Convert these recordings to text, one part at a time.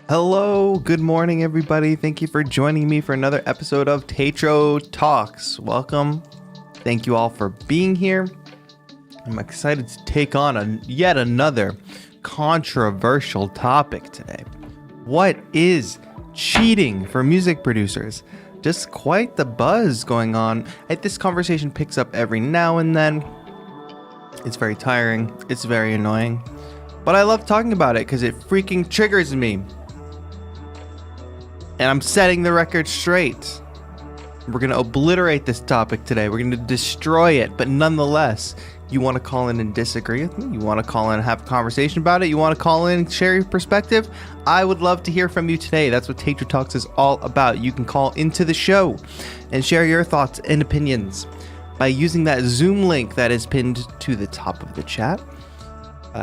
Hello, good morning, everybody. Thank you for joining me for another episode of TAETRO Talks. Welcome. Thank you all for being here. I'm excited to take on yet another controversial topic today. What is cheating for music producers? Just quite the buzz going on. This conversation picks up every now and then. It's very tiring. It's very annoying. But I love talking about it because it freaking triggers me. And I'm setting the record straight. We're going to obliterate this topic today. We're going to destroy it. But nonetheless, you want to call in and disagree with me? You want to call in and have a conversation about it? You want to call in and share your perspective? I would love to hear from you today. That's what TAETRO Talks is all about. You can call into the show and share your thoughts and opinions by using that Zoom link that is pinned to the top of the chat.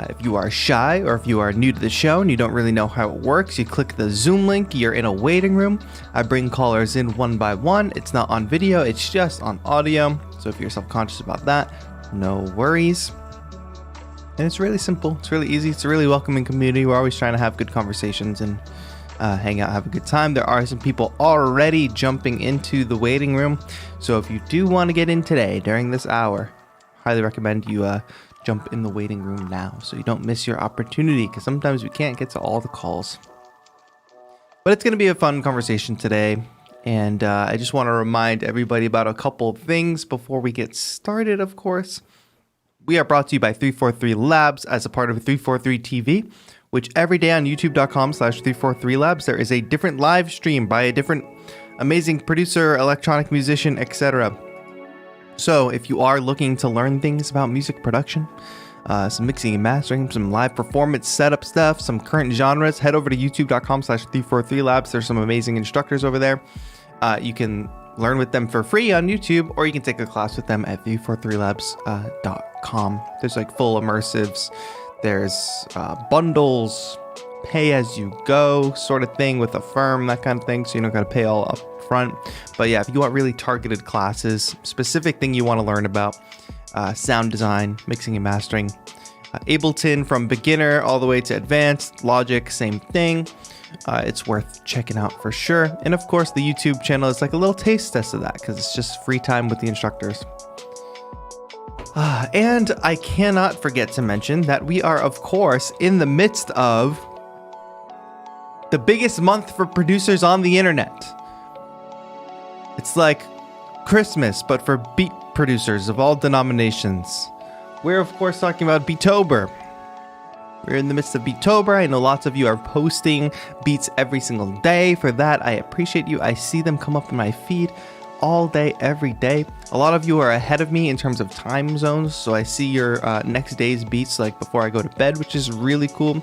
If you are shy or if you are new to the show and you don't really know how it works, you click the Zoom link, you're in a waiting room. I bring callers in one by one. It's not on video, it's just on audio. So if you're self-conscious about that, no worries. And it's really simple, it's really easy, it's a really welcoming community. We're always trying to have good conversations and hang out, have a good time. There are some people already jumping into the waiting room. So if you do want to get in today during this hour, highly recommend you jump in the waiting room now so you don't miss your opportunity, because sometimes we can't get to all the calls. But it's going to be a fun conversation today, and I just want to remind everybody about a couple of things before we get started. Of course, we are brought to you by 343 Labs as a part of 343 TV, which every day on youtube.com/343labs there is a different live stream by a different amazing producer, electronic musician, etc. So if you are looking to learn things about music production, some mixing and mastering, some live performance setup stuff, some current genres, head over to youtube.com/343labs. There's some amazing instructors over there. You can learn with them for free on YouTube, or you can take a class with them at 343labs.com. There's like full immersives. There's bundles, pay as you go sort of thing with a firm, that kind of thing. So you don't got to pay all up front. But yeah, if you want really targeted classes, specific thing you want to learn about, sound design, mixing and mastering, Ableton from beginner all the way to advanced, Logic, same thing. It's worth checking out for sure. And of course, the YouTube channel is like a little taste test of that because it's just free time with the instructors. And I cannot forget to mention that we are, of course, in the midst of the biggest month for producers on the internet. It's like Christmas, but for beat producers of all denominations. We're, of course, talking about Beattober. We're in the midst of Beattober. I know lots of you are posting beats every single day. For that, I appreciate you. I see them come up in my feed all day, every day. A lot of you are ahead of me in terms of time zones, so I see your next day's beats like before I go to bed, which is really cool.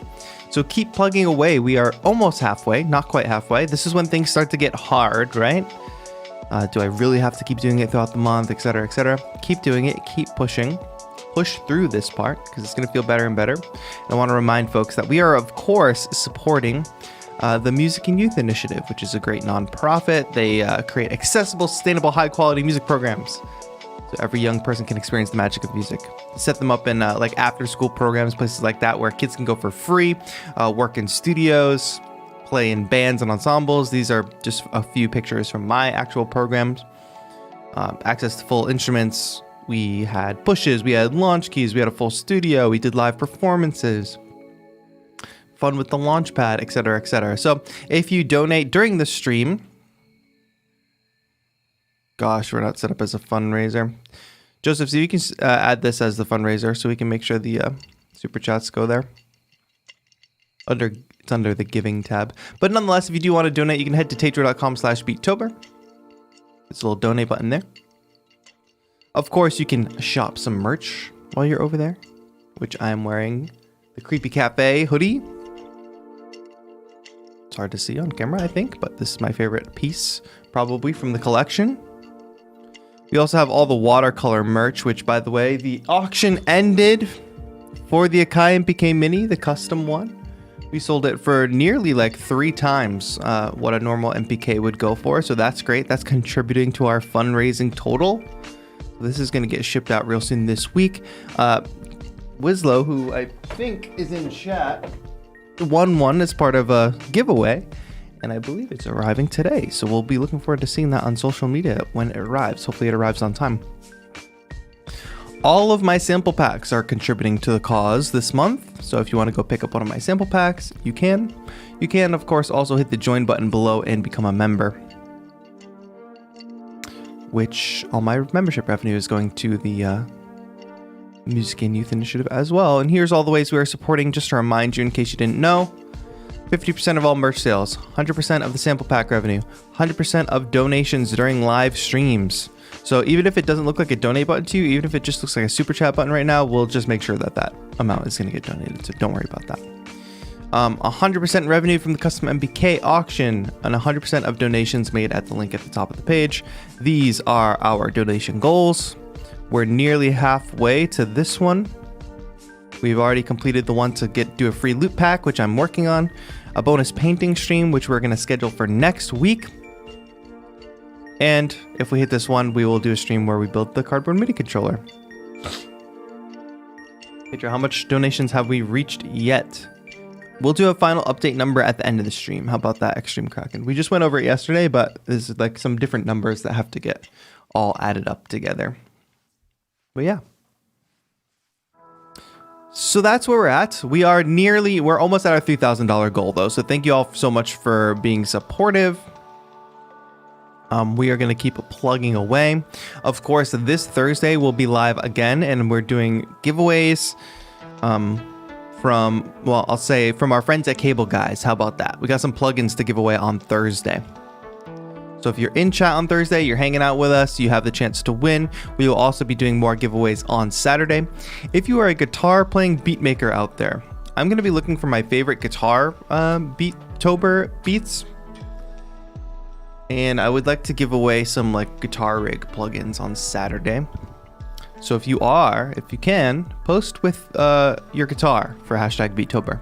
So keep plugging away. We are almost halfway, not quite halfway. This is when things start to get hard, right? Do I really have to keep doing it throughout the month, etc., etc.? Keep doing it. Keep pushing. Push through this part because it's going to feel better and better. And I want to remind folks that we are, of course, supporting the Music and Youth Initiative, which is a great nonprofit. They create accessible, sustainable, high-quality music programs so every young person can experience the magic of music. Set them up in like after-school programs, places like that where kids can go for free, work in studios, play in bands and ensembles. These are just a few pictures from my actual programs. Access to full instruments. We had pushes, we had launch keys, we had a full studio, we did live performances, fun with the launch pad, etc., etc. So if you donate during the stream, gosh, we're not set up as a fundraiser. Joseph, so you can add this as the fundraiser so we can make sure the super chats go there. It's under the giving tab. But nonetheless, if you do want to donate, you can head to taetro.com/beattober. There's a little donate button there. Of course, you can shop some merch while you're over there, which I'm wearing the Creepy Cafe hoodie. It's hard to see on camera, I think, but this is my favorite piece, probably from the collection. We also have all the watercolor merch, which, by the way, the auction ended for the Akai MPK Mini, the custom one. We sold it for nearly like 3 times what a normal MPK would go for. So that's great. That's contributing to our fundraising total. This is going to get shipped out real soon this week. Wislow, who I think is in chat, won one as part of a giveaway, and I believe it's arriving today. So we'll be looking forward to seeing that on social media when it arrives. Hopefully it arrives on time. All of my sample packs are contributing to the cause this month. So if you want to go pick up one of my sample packs, you can. You can, of course, also hit the join button below and become a member, which all my membership revenue is going to the Music and Youth Initiative as well. And here's all the ways we are supporting, just to remind you in case you didn't know. 50% of all merch sales, 100% of the sample pack revenue, 100% of donations during live streams. So even if it doesn't look like a donate button to you, even if it just looks like a super chat button right now, we'll just make sure that that amount is going to get donated. So don't worry about that. 100% revenue from the custom MBK auction and 100% of donations made at the link at the top of the page. These are our donation goals. We're nearly halfway to this one. We've already completed the one to do a free loot pack, which I'm working on. A bonus painting stream, which we're going to schedule for next week. And if we hit this one, we will do a stream where we build the cardboard MIDI controller. TAETRO, how much donations have we reached yet? We'll do a final update number at the end of the stream. How about that, Extreme Kraken? We just went over it yesterday, but there's like some different numbers that have to get all added up together. But yeah. So that's where we're at. We're almost at our $3,000 goal though. So thank you all so much for being supportive. We are going to keep plugging away. Of course, this Thursday we'll be live again, and we're doing giveaways from our friends at Cable Guys. How about that? We got some plugins to give away on Thursday. So if you're in chat on Thursday, you're hanging out with us, you have the chance to win. We will also be doing more giveaways on Saturday. If you are a guitar playing beat maker out there, I'm going to be looking for my favorite guitar Beattober beats. And I would like to give away some like guitar rig plugins on Saturday. So if you can, post with your guitar for #Beattober.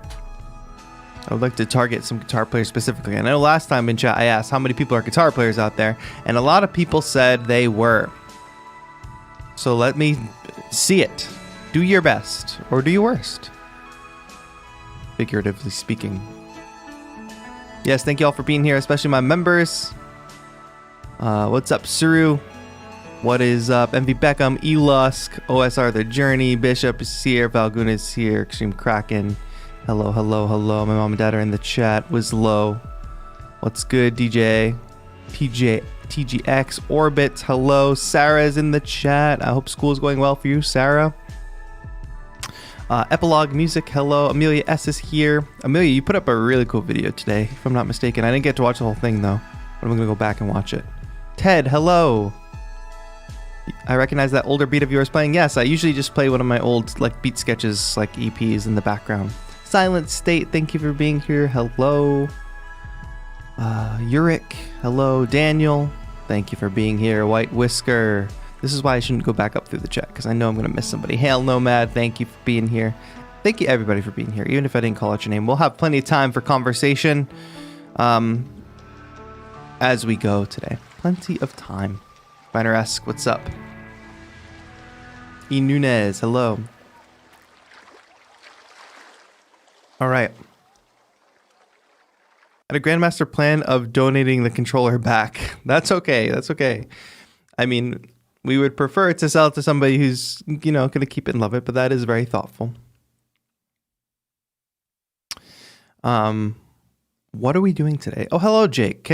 I would like to target some guitar players specifically. I know last time in chat I asked how many people are guitar players out there, and a lot of people said they were. So let me see it. Do your best, or do your worst. Figuratively speaking. Yes, thank you all for being here, especially my members. What's up, Suru? What is up? MV Beckham, Elusk, OSR The Journey, Bishop is here, Valguna is here, Extreme Kraken. Hello, hello, hello. My mom and dad are in the chat. Was low. What's good, DJ? TGX, Orbit. Hello. Sarah is in the chat. I hope school is going well for you, Sarah. Epilogue Music. Hello. Amelia S is here. Amelia, you put up a really cool video today, if I'm not mistaken. I didn't get to watch the whole thing, though. But I'm going to go back and watch it. Ted, hello. I recognize that older beat of yours playing. Yes, I usually just play one of my old like beat sketches, like EPs in the background. Silent State, thank you for being here. Hello. Uric, hello. Daniel, thank you for being here. White Whisker, this is why I shouldn't go back up through the chat, because I know I'm going to miss somebody. Hail Nomad, thank you for being here. Thank you everybody for being here, even if I didn't call out your name. We'll have plenty of time for conversation as we go today. Plenty of time. Viner-esque, what's up? E. Nunez, hello. All right. Had a Grandmaster plan of donating the controller back. That's okay. That's okay. I mean, we would prefer to sell it to somebody who's, going to keep it and love it, but that is very thoughtful. What are we doing today? Oh, hello, Jake.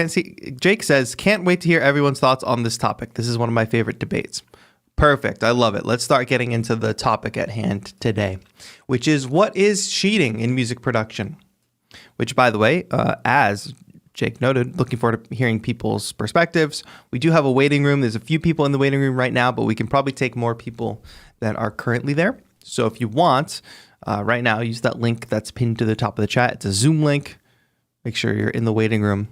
Jake says, can't wait to hear everyone's thoughts on this topic. This is one of my favorite debates. Perfect. I love it. Let's start getting into the topic at hand today, which is what is cheating in music production? Which, by the way, as Jake noted, looking forward to hearing people's perspectives. We do have a waiting room. There's a few people in the waiting room right now, but we can probably take more people that are currently there. So if you want, right now, use that link that's pinned to the top of the chat. It's a Zoom link. Make sure you're in the waiting room.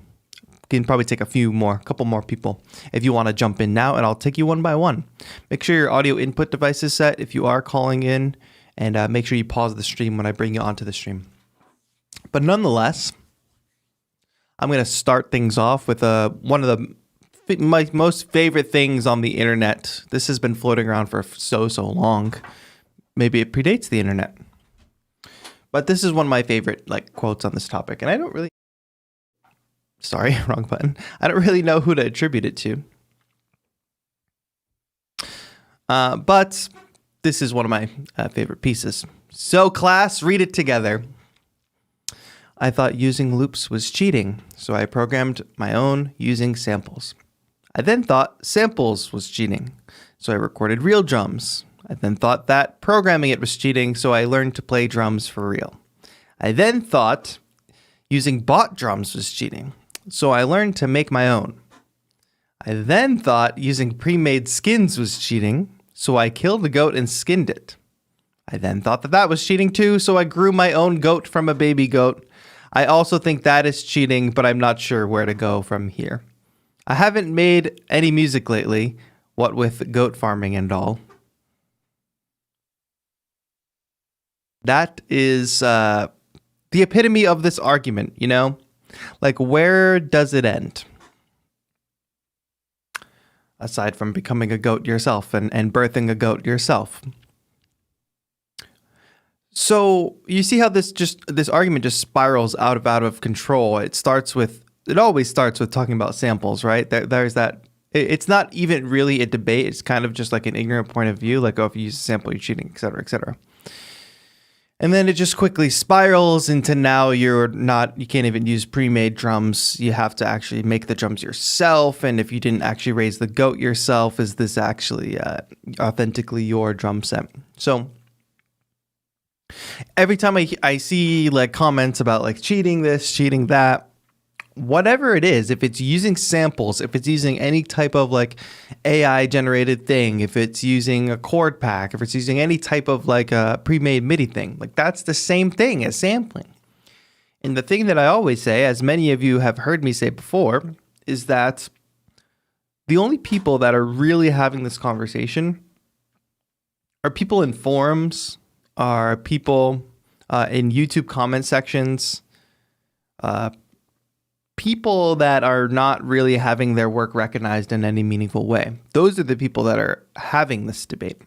You can probably take a couple more people if you want to jump in now, and I'll take you one by one. Make sure your audio input device is set if you are calling in, and make sure you pause the stream when I bring you onto the stream. But nonetheless, I'm going to start things off with one of my most favorite things on the internet. This has been floating around for so long. Maybe it predates the internet. But this is one of my favorite quotes on this topic, and I don't really. Sorry, wrong button. I don't really know who to attribute it to. But this is one of my favorite pieces. So class, read it together. I thought using loops was cheating, so I programmed my own using samples. I then thought samples was cheating, so I recorded real drums. I then thought that programming it was cheating, so I learned to play drums for real. I then thought using bought drums was cheating, so I learned to make my own. I then thought using pre-made skins was cheating, so I killed a goat and skinned it. I then thought that was cheating too, so I grew my own goat from a baby goat. I also think that is cheating, but I'm not sure where to go from here. I haven't made any music lately, what with goat farming and all. That is the epitome of this argument, you know? Like, where does it end? Aside from becoming a goat yourself and birthing a goat yourself. So you see how this argument just spirals out of control. It always starts with talking about samples, right? There's that. It's not even really a debate. It's kind of just like an ignorant point of view, like, oh, if you use a sample, you're cheating, et cetera, et cetera. And then it just quickly spirals into now you can't even use pre-made drums. You have to actually make the drums yourself. And if you didn't actually raise the goat yourself, is this actually authentically your drum set? So every time I see comments about cheating this, cheating that, whatever it is, if it's using samples, if it's using any type of AI generated thing, if it's using a chord pack, if it's using any type of a pre-made MIDI thing, that's the same thing as sampling. And the thing that I always say, as many of you have heard me say before, is that the only people that are really having this conversation are people in forums, are people in YouTube comment sections, people that are not really having their work recognized in any meaningful way. Those are the people that are having this debate.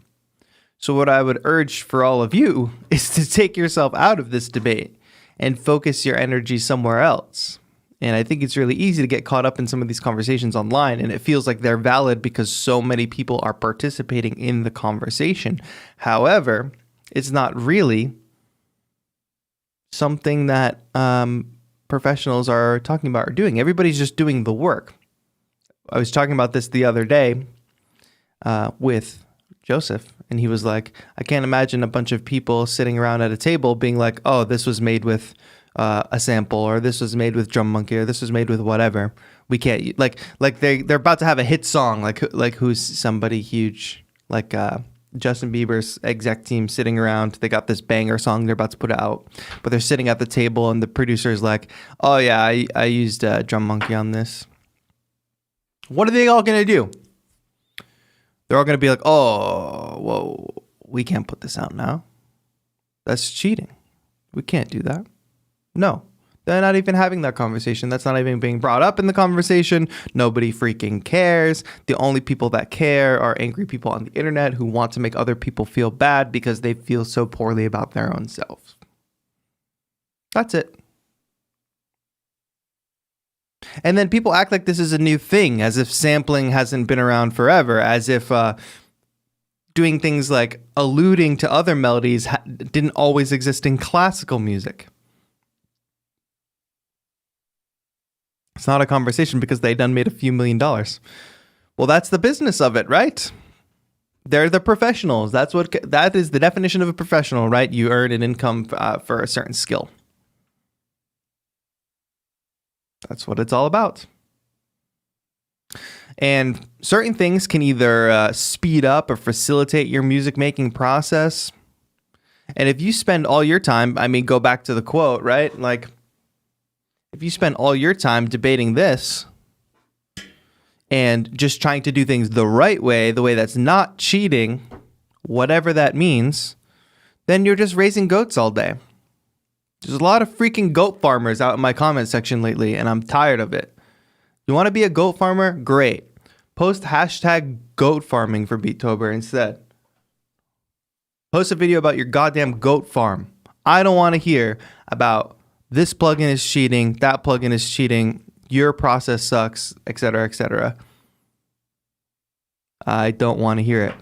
So what I would urge for all of you is to take yourself out of this debate and focus your energy somewhere else. And I think it's really easy to get caught up in some of these conversations online, and it feels like they're valid because so many people are participating in the conversation. However, it's not really something that professionals are talking about or doing. Everybody's just doing the work. I was talking about this the other day with Joseph, and he was like, I can't imagine a bunch of people sitting around at a table being like, oh, this was made with a sample, or this was made with Drum Monkey, or this was made with whatever. We can't they're about to have a hit song, like who's somebody huge, Justin Bieber's exec team sitting around. They got this banger song they're about to put out, but they're sitting at the table and the producer's like, oh yeah, I used Drum Monkey on this. What are they all going to do? They're all going to be like, oh, whoa, we can't put this out now. That's cheating. We can't do that. No. They're not even having that conversation. That's not even being brought up in the conversation. Nobody freaking cares. The only people that care are angry people on the internet who want to make other people feel bad because they feel so poorly about their own selves. That's it. And then people act like this is a new thing, as if sampling hasn't been around forever, as if doing things like alluding to other melodies didn't always exist in classical music. It's not a conversation because they done made a few $1 million. Well, that's the business of it, right? They're the professionals. That is the definition of a professional, right? You earn an income for a certain skill. That's what it's all about. And certain things can either speed up or facilitate your music making process. And if you spend all your time, go back to the quote, right? If you spend all your time debating this and just trying to do things the right way, the way that's not cheating, whatever that means, then you're just raising goats all day. There's a lot of freaking goat farmers out in my comment section lately, and I'm tired of it. You want to be a goat farmer? Great. Post hashtag goat farming for Beattober instead. Post a video about your goddamn goat farm. I don't want to hear about this plugin is cheating, that plugin is cheating, your process sucks, etc., etc. I don't want to hear it.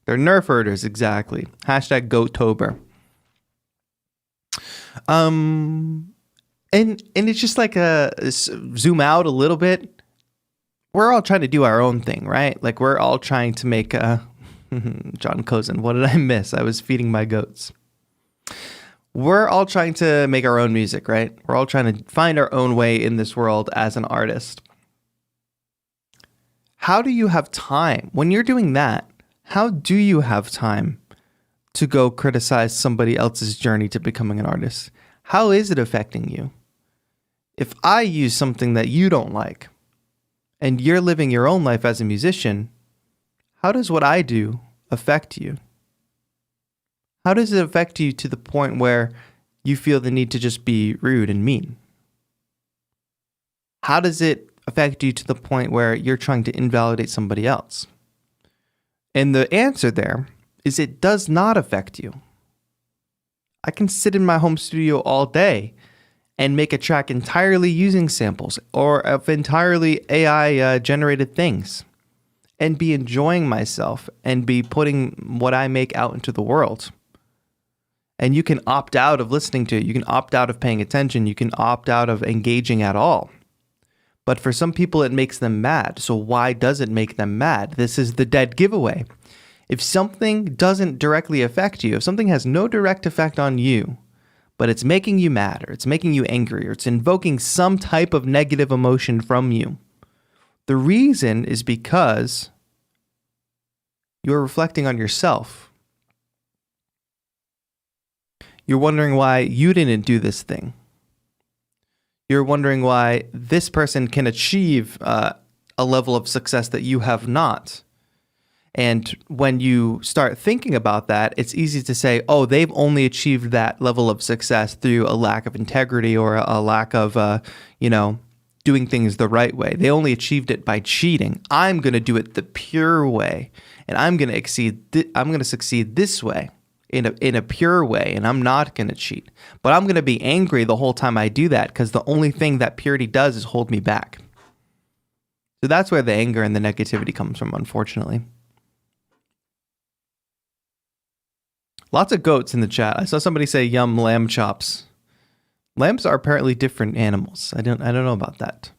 They're nerf herders, exactly. Hashtag Goattober. And it's just like zoom out a little bit. We're all trying to do our own thing, right? Like we're all trying to make John Cozen. What did I miss? I was feeding my goats. We're all trying to make our own music, right? We're all trying to find our own way in this world as an artist. How do you have time when you're doing that? How do you have time to go criticize somebody else's journey to becoming an artist? How is it affecting you? If I use something that you don't like and you're living your own life as a musician, how does what I do affect you? How does it affect you to the point where you feel the need to just be rude and mean? How does it affect you to the point where you're trying to invalidate somebody else? And the answer there is it does not affect you. I can sit in my home studio all day and make a track entirely using samples or of entirely AI generated things and be enjoying myself and be putting what I make out into the world. And you can opt out of listening to it. You can opt out of paying attention. You can opt out of engaging at all. But for some people, it makes them mad. So why does it make them mad? This is the dead giveaway. If something doesn't directly affect you, if something has no direct effect on you, but it's making you mad or it's making you angry or it's invoking some type of negative emotion from you, the reason is because you're reflecting on yourself. You're wondering why you didn't do this thing. You're wondering why this person can achieve a level of success that you have not. And when you start thinking about that, it's easy to say, oh, they've only achieved that level of success through a lack of integrity or a lack of, doing things the right way. They only achieved it by cheating. I'm going to do it the pure way, and I'm going to succeed this way. In a pure way, and I'm not going to cheat. But I'm going to be angry the whole time I do that because the only thing that purity does is hold me back. So that's where the anger and the negativity comes from, unfortunately. Lots of goats in the chat. I saw somebody say yum lamb chops. Lambs are apparently different animals. I don't know about that.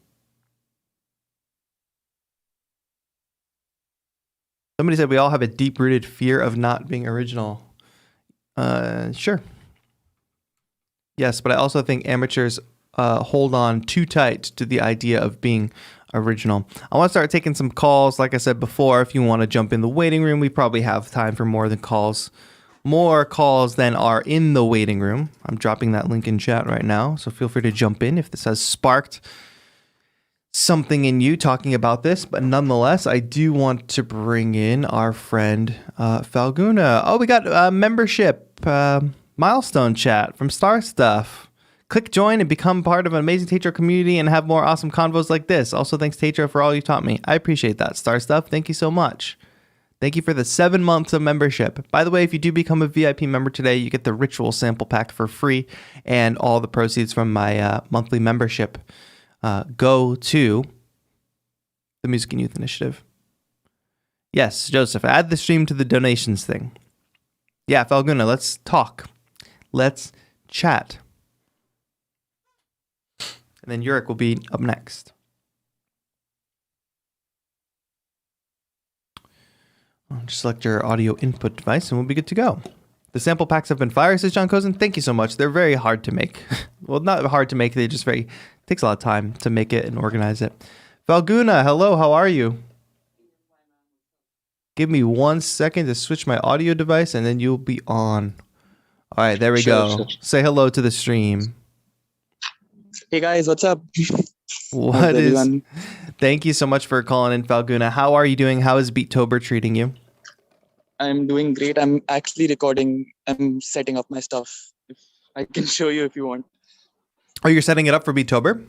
Somebody said we all have a deep-rooted fear of not being original. Sure. Yes, but I also think amateurs hold on too tight to the idea of being original. I want to start taking some calls. Like I said before, if you want to jump in the waiting room, we probably have time for more calls than are in the waiting room. I'm dropping that link in chat right now, so feel free to jump in if this has sparked something in you talking about this. But nonetheless, I do want to bring in our friend Falguna. Oh, we got a membership milestone chat from Star Stuff. Click join and become part of an amazing TAETRO community and have more awesome convos like this. Also, thanks TAETRO for all you taught me. I appreciate that, Star Stuff. Thank you so much. Thank you for the 7 months of membership. By the way, if you do become a VIP member today, you get the ritual sample pack for free, and all the proceeds from my monthly membership go to the Music and Youth Initiative. Yes, Joseph, add the stream to the donations thing. Yeah, Falguna, let's talk. Let's chat. And then Yurik will be up next. Just select your audio input device and we'll be good to go. The sample packs have been fire, says John Cozen. Thank you so much. They're very hard to make. Well, not hard to make. They just takes a lot of time to make it and organize it. Falguna, hello. How are you? Give me 1 second to switch my audio device and then you'll be on. All right, there we go. Sure. Say hello to the stream. Hey guys, what's up? What is? Everyone? Thank you so much for calling in, Falguna. How are you doing? How is Beattober treating you? I'm doing great. I'm actually recording. I'm setting up my stuff. I can show you if you want. Oh, you're setting it up for Beattober?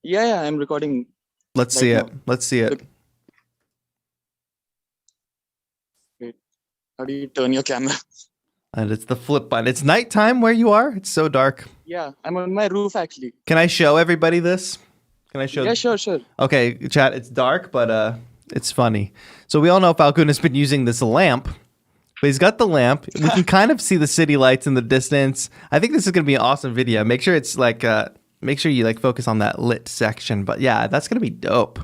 Yeah, I'm recording. Let's see it. Let's see it. Wait, how do you turn your camera? And it's the flip button. It's nighttime where you are. It's so dark. Yeah, I'm on my roof actually. Can I show everybody this? Can I show? Yeah, sure. Okay, chat. It's dark, but it's funny. So we all know Falcon has been using this lamp, but he's got the lamp. We can kind of see the city lights in the distance. I think this is gonna be an awesome video. Make sure it's like, make sure you like focus on that lit section. But yeah, that's gonna be dope.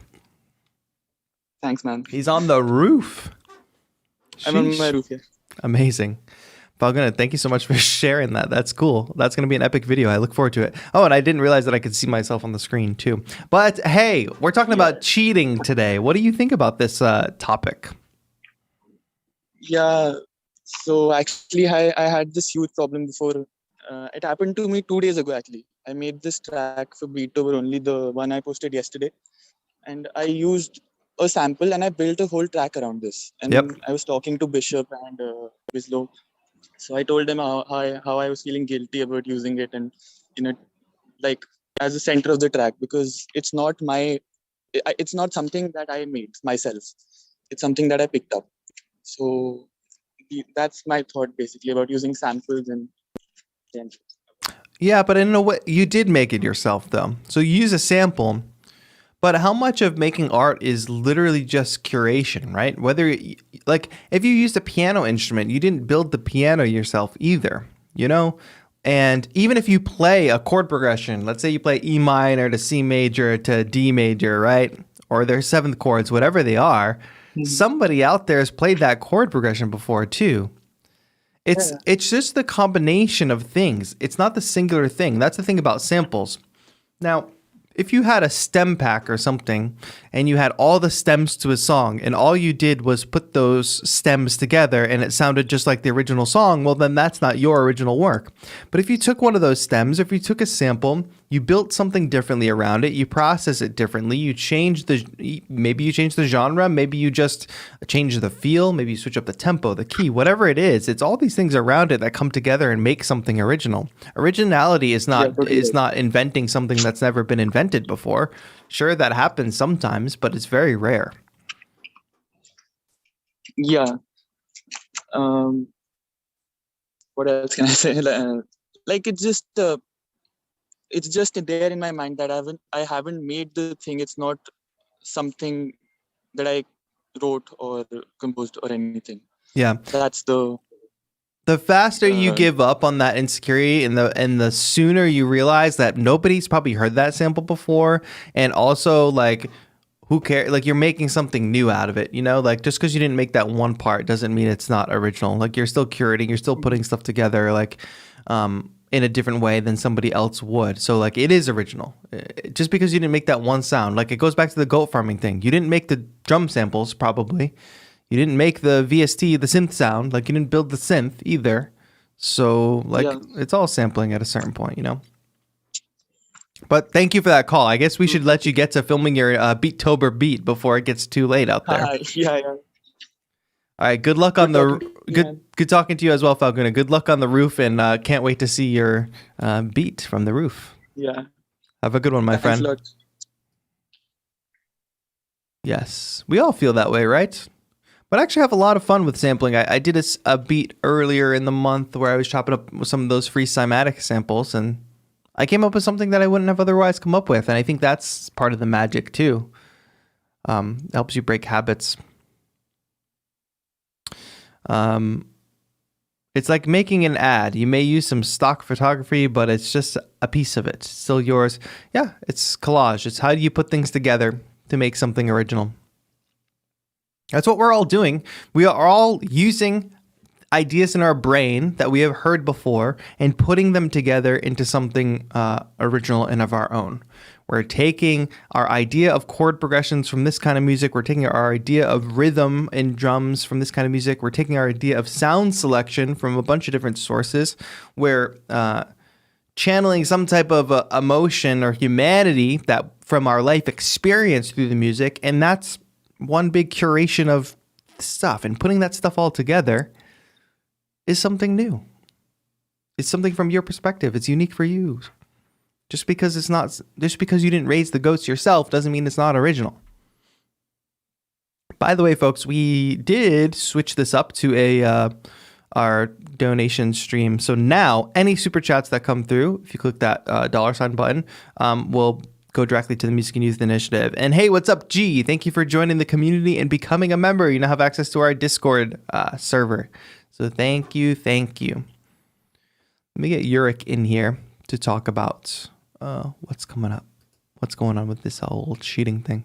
Thanks, man. He's on the roof. I'm on Sheesh. my roof, yeah. Amazing. Falcon, thank you so much for sharing that. That's cool. That's going to be an epic video. I look forward to it. Oh, and I didn't realize that I could see myself on the screen too. But hey, we're talking about cheating today. What do you think about this topic? Yeah, so actually I had this huge problem before. It happened to me 2 days ago actually. I made this track for Beatover, only the one I posted yesterday. And I used a sample and I built a whole track around this. And Yep. I was talking to Bishop and Wislow. So I told them how I was feeling guilty about using it and like as the center of the track, because it's not something that I made myself. It's something that I picked up. So that's my thought basically about using samples and. Yeah, but in a way, you did make it yourself though. So you use a sample, but how much of making art is literally just curation, right? Whether, like, if you used a piano instrument, you didn't build the piano yourself either, you know? And even if you play a chord progression, let's say you play E minor to C major to D major, right? Or their seventh chords, whatever they are, somebody out there has played that chord progression before too. It's just the combination of things. It's not the singular thing. That's the thing about samples. Now, if you had a stem pack or something and you had all the stems to a song and all you did was put those stems together and it sounded just like the original song, well, then that's not your original work. But if you took one of those stems, if you took a sample, you built something differently around it, you process it differently, maybe you change the genre, maybe you just change the feel, maybe you switch up the tempo, the key, whatever it is, it's all these things around it that come together and make something original. Originality is not inventing something that's never been invented before. Sure, that happens sometimes, but it's very rare. Yeah. What else can I say? Like it's just there in my mind that I haven't made the thing. It's not something that I wrote or composed or anything. Yeah. That's the faster you give up on that insecurity and the sooner you realize that nobody's probably heard that sample before, and also like who cares, like you're making something new out of it, you know, like just because you didn't make that one part doesn't mean it's not original. Like you're still curating, you're still putting stuff together like in a different way than somebody else would. So like it is original. Just because you didn't make that one sound, like it goes back to the goat farming thing. You didn't make the drum samples probably. You didn't make the VST, the synth sound, like you didn't build the synth either. So like it's all sampling at a certain point, you know? But thank you for that call. I guess we should let you get to filming your Beattober beat before it gets too late out there. Yeah. All right, good luck on good talking to you as well, Falcona. Good luck on the roof, and can't wait to see your beat from the roof. Yeah. Have a good one, my friend. Thanks a lot. Yes, we all feel that way, right? But I actually have a lot of fun with sampling. I did a beat earlier in the month where I was chopping up some of those free cymatic samples, and I came up with something that I wouldn't have otherwise come up with. And I think that's part of the magic too. It helps you break habits. It's like making an ad. You may use some stock photography, but it's just a piece of it. It's still yours. Yeah, it's collage. It's how do you put things together to make something original. That's what we're all doing. We are all using ideas in our brain that we have heard before and putting them together into something original and of our own. We're taking our idea of chord progressions from this kind of music. We're taking our idea of rhythm and drums from this kind of music. We're taking our idea of sound selection from a bunch of different sources. We're channeling some type of emotion or humanity that from our life experience through the music. And that's one big curation of stuff. And putting that stuff all together is something new. It's something from your perspective. It's unique for you. Just because you didn't raise the goats yourself doesn't mean it's not original. By the way, folks, we did switch this up to our donation stream. So now any super chats that come through, if you click that $ button, will go directly to the Music and Youth Initiative. And hey, what's up, G? Thank you for joining the community and becoming a member. You now have access to our Discord server. So thank you. Let me get Yurik in here to talk about what's coming up. What's going on with this whole cheating thing.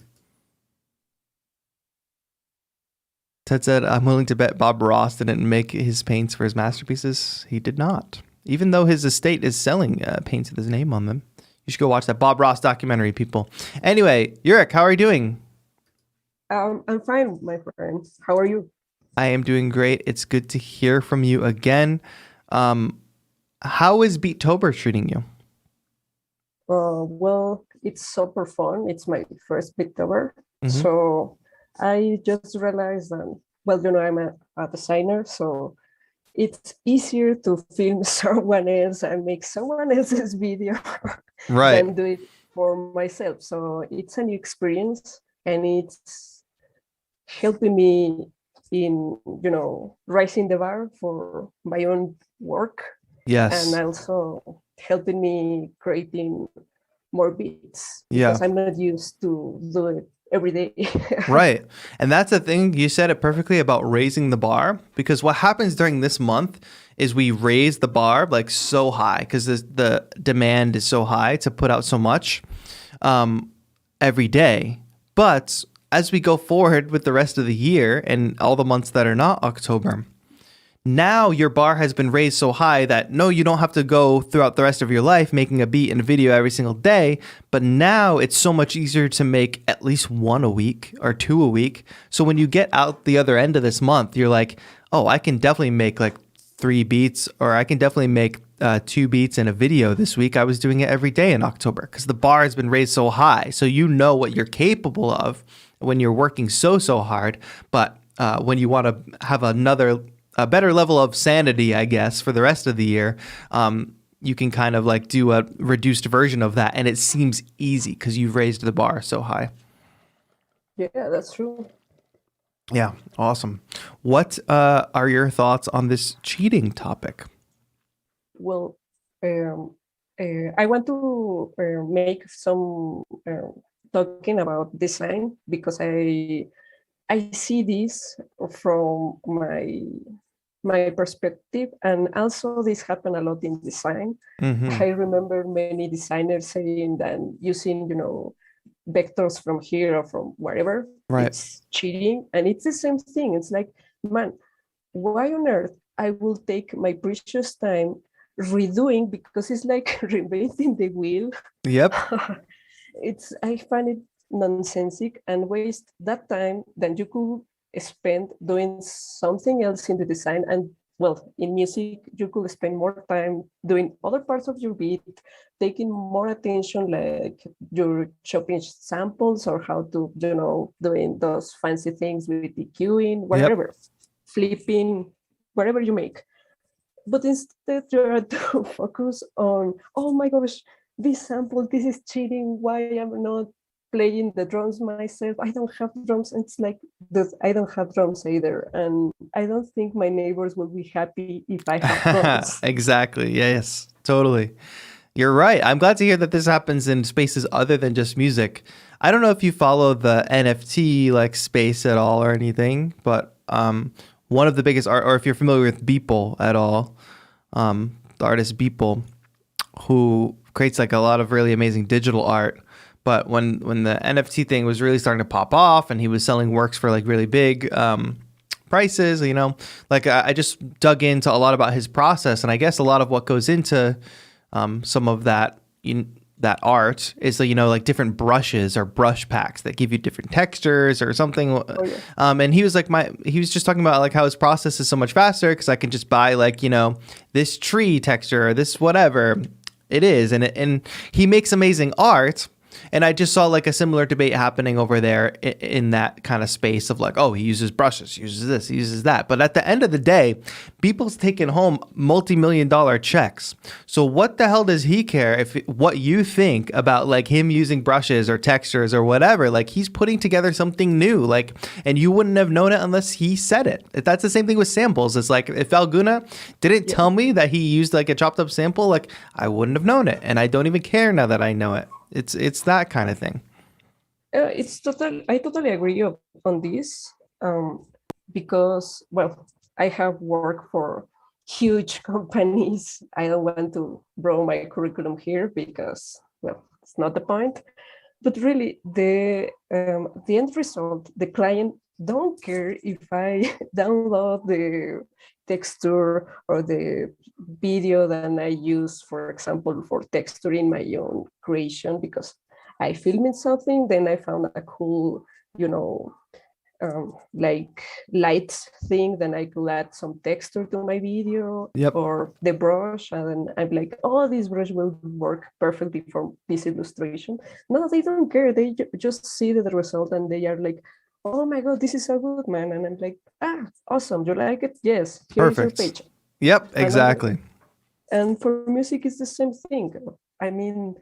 Ted said, I'm willing to bet Bob Ross didn't make his paints for his masterpieces. He did not. Even though his estate is selling paints with his name on them. You should go watch that Bob Ross documentary, people. Anyway, Yurik, how are you doing? I'm fine, my friend. How are you? I am doing great. It's good to hear from you again. How is Beattober treating you? Well, it's super fun. It's my first Beattober. Mm-hmm. So I just realized that, I'm a designer, so it's easier to film someone else and make someone else's video than do it for myself. So it's a new experience, and it's helping me in, raising the bar for my own work. Yes. And also helping me creating more beats. Yeah. Because I'm not used to do it every day. Right. And that's the thing. You said it perfectly about raising the bar, because what happens during this month is we raise the bar like so high because the demand is so high to put out so much every day. But as we go forward with the rest of the year and all the months that are not October, now your bar has been raised so high that no, you don't have to go throughout the rest of your life making a beat and a video every single day. But now it's so much easier to make at least one a week or two a week. So when you get out the other end of this month, you're like, oh, I can definitely make like 3 beats, or I can definitely make 2 beats and a video this week. I was doing it every day in October because the bar has been raised so high. So you know what you're capable of when you're working so hard. But when you want to have a better level of sanity, I guess, for the rest of the year, you can kind of like do a reduced version of that. And it seems easy because you've raised the bar so high. Yeah, that's true. Yeah, awesome. What are your thoughts on this cheating topic? Well, I want to make some talking about design, because I see this from my perspective, and also this happened a lot in design. Mm-hmm. I remember many designers saying that using, vectors from here or from wherever, it's cheating. And it's the same thing. It's like, man, why on earth I will take my precious time redoing, because it's like reinventing the wheel. Yep. I find it nonsensical and waste that time that you could spend doing something else in the design. And well, in music, you could spend more time doing other parts of your beat, taking more attention, like you're chopping samples or how to, doing those fancy things with EQing, whatever, flipping, whatever you make. But instead, you are to focus on, oh my gosh, this sample, this is cheating. Why am I not playing the drums myself? I don't have drums. It's like, I don't have drums either. And I don't think my neighbors will be happy if I have drums. Exactly. Yes, totally. You're right. I'm glad to hear that this happens in spaces other than just music. I don't know if you follow the NFT like space at all or anything, but one of the biggest art, or if you're familiar with Beeple at all, the artist Beeple, who creates like a lot of really amazing digital art. But when the NFT thing was really starting to pop off and he was selling works for like really big prices, like I just dug into a lot about his process. And I guess a lot of what goes into some of that that art is, like different brushes or brush packs that give you different textures or something. Oh, yeah. And he was like, he was just talking about like how his process is so much faster because I can just buy like, this tree texture or this whatever it is. And he makes amazing art. And I just saw like a similar debate happening over there in that kind of space of like, oh, he uses brushes, he uses this, he uses that. But at the end of the day, people's taking home multi-million-dollar checks. So what the hell does he care if what you think about like him using brushes or textures or whatever? Like he's putting together something new, like, and you wouldn't have known it unless he said it. That's the same thing with samples. It's like if Alguna didn't tell me that he used like a chopped up sample, like I wouldn't have known it, and I don't even care now that I know it. It's that kind of thing. I totally agree on this, because well, I have worked for huge companies. I don't want to blow my curriculum here because well, it's not the point. But really, the end result, the client don't care if I download the texture or the video that I use, for example, for texturing my own creation, because I filmed something, then I found a cool, like light thing, then I could add some texture to my video. Yep. Or the brush, and then I'm like, oh, this brush will work perfectly for this illustration. No, they don't care. They just see the result and they are like, oh my God, this is so good, man. And I'm like, awesome. You like it? Yes. Here's your page. Yep, exactly. And for music, it's the same thing. I mean,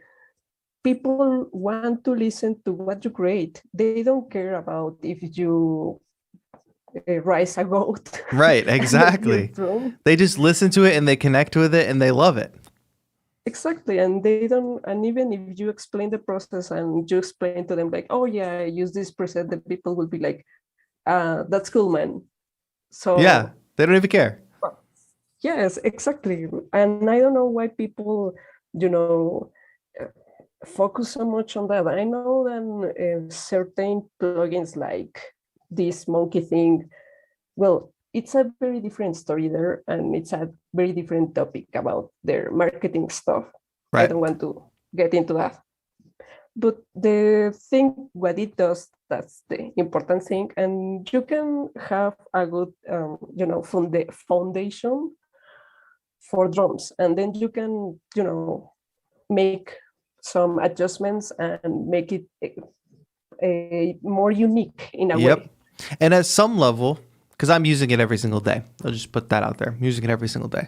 people want to listen to what you create. They don't care about if you raise a goat. Right, exactly. They just listen to it and they connect with it and they love it. Exactly. And they don't, and even if you explain the process and you explain to them like, oh yeah, I use this preset, the people will be like, that's cool, man. So yeah, they don't even care. Yes, exactly. And I don't know why people, focus so much on that. I know that certain plugins like this monkey thing, well, it's a very different story there, and it's a very different topic about their marketing stuff. Right. I don't want to get into that. But the thing, what it does, that's the important thing. And you can have a good, foundation for drums. And then you can, make some adjustments and make it a more unique in a way. And at some level, because I'm using it every single day, I'll just put that out there. I'm using it every single day.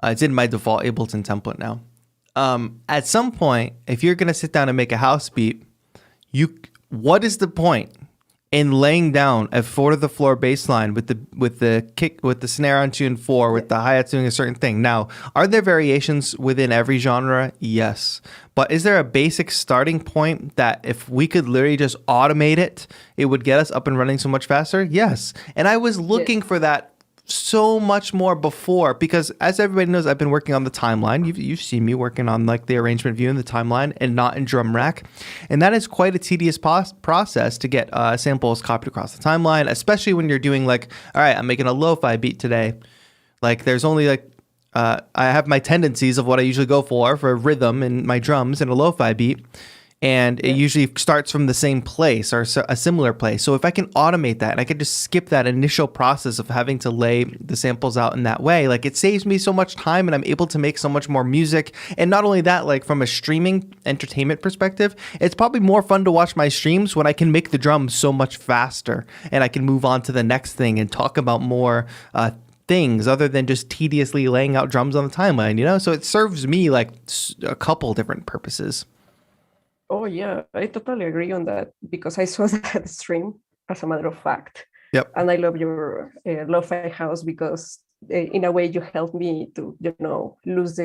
It's in my default Ableton template now. At some point, if you're gonna sit down and make a house beat, what is the point in laying down a 4-to-the-floor bass line with the kick, with the snare on tune 4, with the hi-hats doing a certain thing? Now, are there variations within every genre? Yes. But is there a basic starting point that if we could literally just automate it, it would get us up and running so much faster? Yes. And I was looking for that so much more before, because as everybody knows, I've been working on the timeline. You've seen me working on like the arrangement view in the timeline and not in drum rack, and that is quite a tedious process to get samples copied across the timeline, especially when you're doing like, all right, I'm making a lo-fi beat today. Like there's only like I have my tendencies of what I usually go for rhythm and my drums in a lo-fi beat. And it usually starts from the same place or a similar place. So if I can automate that and I could just skip that initial process of having to lay the samples out in that way, like it saves me so much time and I'm able to make so much more music. And not only that, like from a streaming entertainment perspective, it's probably more fun to watch my streams when I can make the drums so much faster and I can move on to the next thing and talk about more things other than just tediously laying out drums on the timeline, So it serves me like a couple different purposes. Oh yeah, I totally agree on that because I saw that stream, as a matter of fact. Yep. And I love your lo-fi house because in a way you helped me to, lose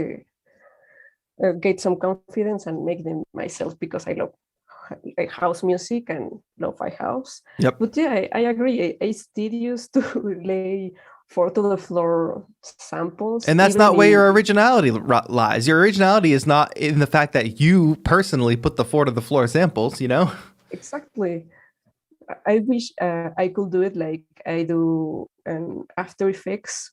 get some confidence and make them myself because I love house music and lo-fi house. Yep. But yeah, I agree. It's tedious to lay 4-to-the-floor samples. And that's not where your originality lies. Your originality is not in the fact that you personally put the 4-to-the-floor samples, Exactly. I wish I could do it like I do After Effects,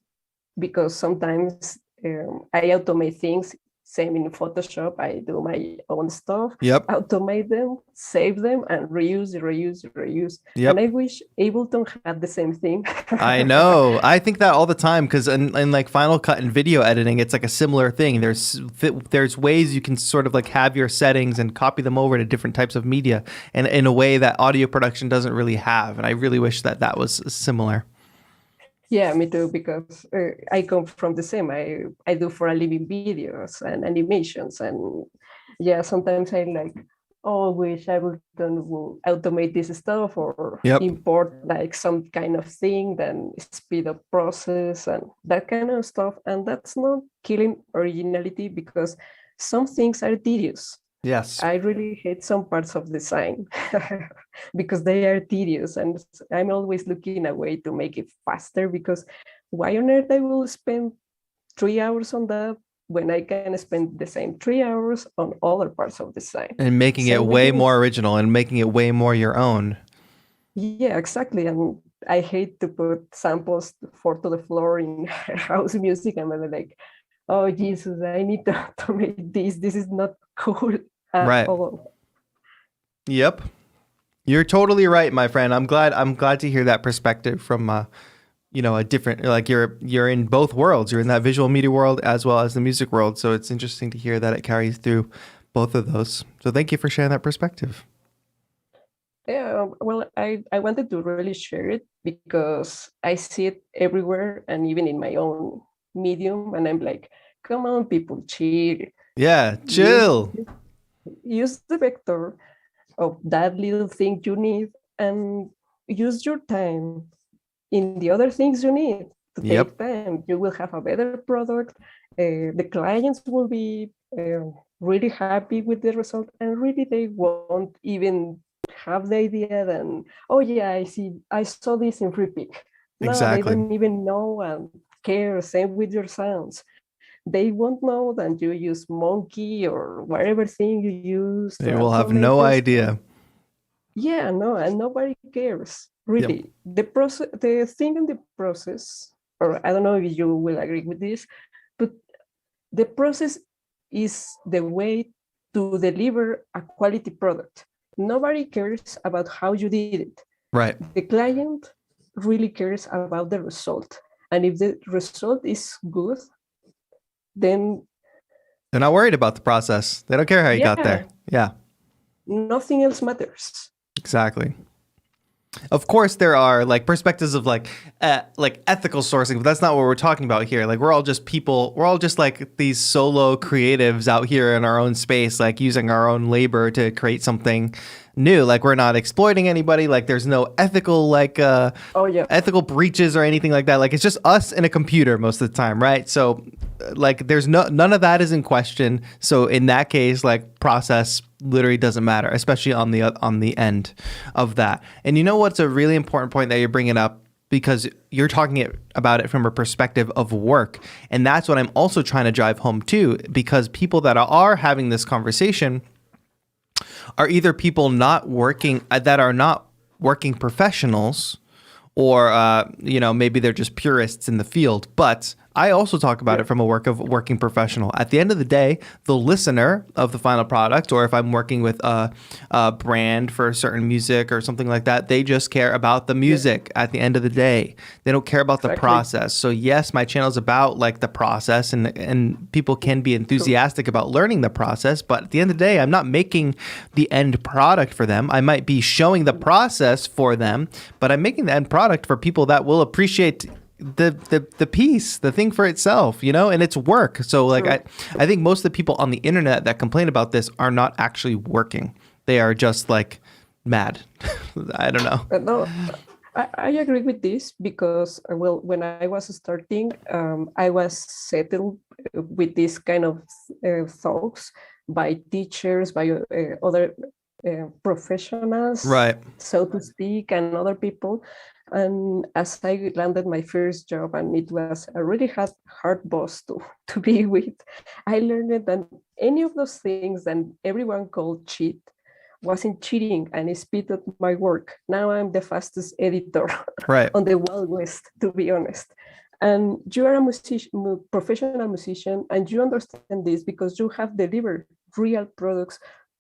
because sometimes I automate things Same in Photoshop. I do my own stuff, Yep. automate them, save them, and reuse. Yep. And I wish Ableton had the same thing. I know. I think that all the time because in like Final Cut and video editing, it's like a similar thing. There's ways you can sort of like have your settings and copy them over to different types of media, and in a way that audio production doesn't really have. And I really wish that was similar. Yeah, me too, because I come from the same. I do for a living videos and animations, and yeah, sometimes I like, oh, wish I would will automate this stuff or Yep. import like some kind of thing, then speed up process and that kind of stuff. And that's not killing originality because some things are tedious. Yes. I really hate some parts of design because they are tedious, and I'm always looking a way to make it faster because why on earth I will spend 3 hours on that when I can spend the same 3 hours on other parts of design And making it way more original and making it way more your own. Yeah, exactly. And I hate to put samples four to the floor in house music. I'm like, oh Jesus, I need to automate this. This is not cool at all. Yep. You're totally right, my friend. I'm glad to hear that perspective from a different, like you're in both worlds. You're in that visual media world as well as the music world. So it's interesting to hear that it carries through both of those. So thank you for sharing that perspective. Yeah, well, I wanted to really share it because I see it everywhere and even in my own medium. And I'm like, come on, people, chill. Yeah, chill. Use the vector of that little thing you need and use your time in the other things you need to take time. You will have a better product. The clients will be really happy with the result, and really they won't even have the idea then, oh yeah, I saw this in FreePic. No, exactly. They don't even know and care. Same with your sounds. They won't know that you use Monkey or whatever thing you use. They will have no idea. Yeah, no, and nobody cares. Really, the process, the thing in the process, or I don't know if you will agree with this, but the process is the way to deliver a quality product. Nobody cares about how you did it. Right. The client really cares about the result. And if the result is good, then they're not worried about the process. They don't care how you got there. Yeah. Nothing else matters. Exactly. Of course, there are like perspectives of like ethical sourcing, but that's not what we're talking about here. Like we're all just people. We're all just like these solo creatives out here in our own space, like using our own labor to create something new. Like we're not exploiting anybody. Like there's no ethical ethical breaches or anything like that. Like it's just us and a computer most of the time, right? So like there's none of that is in question. So in that case, like process literally doesn't matter, especially on the end of that. And you know what's a really important point that you're bringing up, because you're talking about it from a perspective of work. And that's what I'm also trying to drive home too, because people that are having this conversation are either people not working professionals, or maybe they're just purists in the field. But I also talk about it from a working professional. At the end of the day, the listener of the final product, or if I'm working with a brand for certain music or something like that, they just care about the music at the end of the day. They don't care about the process. So yes, my channel is about like the process, and people can be enthusiastic about learning the process. But at the end of the day, I'm not making the end product for them. I might be showing the process for them, but I'm making the end product for people that will appreciate the piece, the thing for itself, and it's work. So like I think most of the people on the internet that complain about this are not actually working. They are just like mad. I don't know. No, I agree with this because when I was starting, I was settled with this kind of thoughts by teachers, by other professionals, right, so to speak, and other people. And as I landed my first job, and it was a really hard boss to be with, I learned that any of those things that everyone called cheat wasn't cheating, and it speeded up my work. Now I'm the fastest editor right. on the Wild West, to be honest. And you are a professional musician, and you understand this because you have delivered real products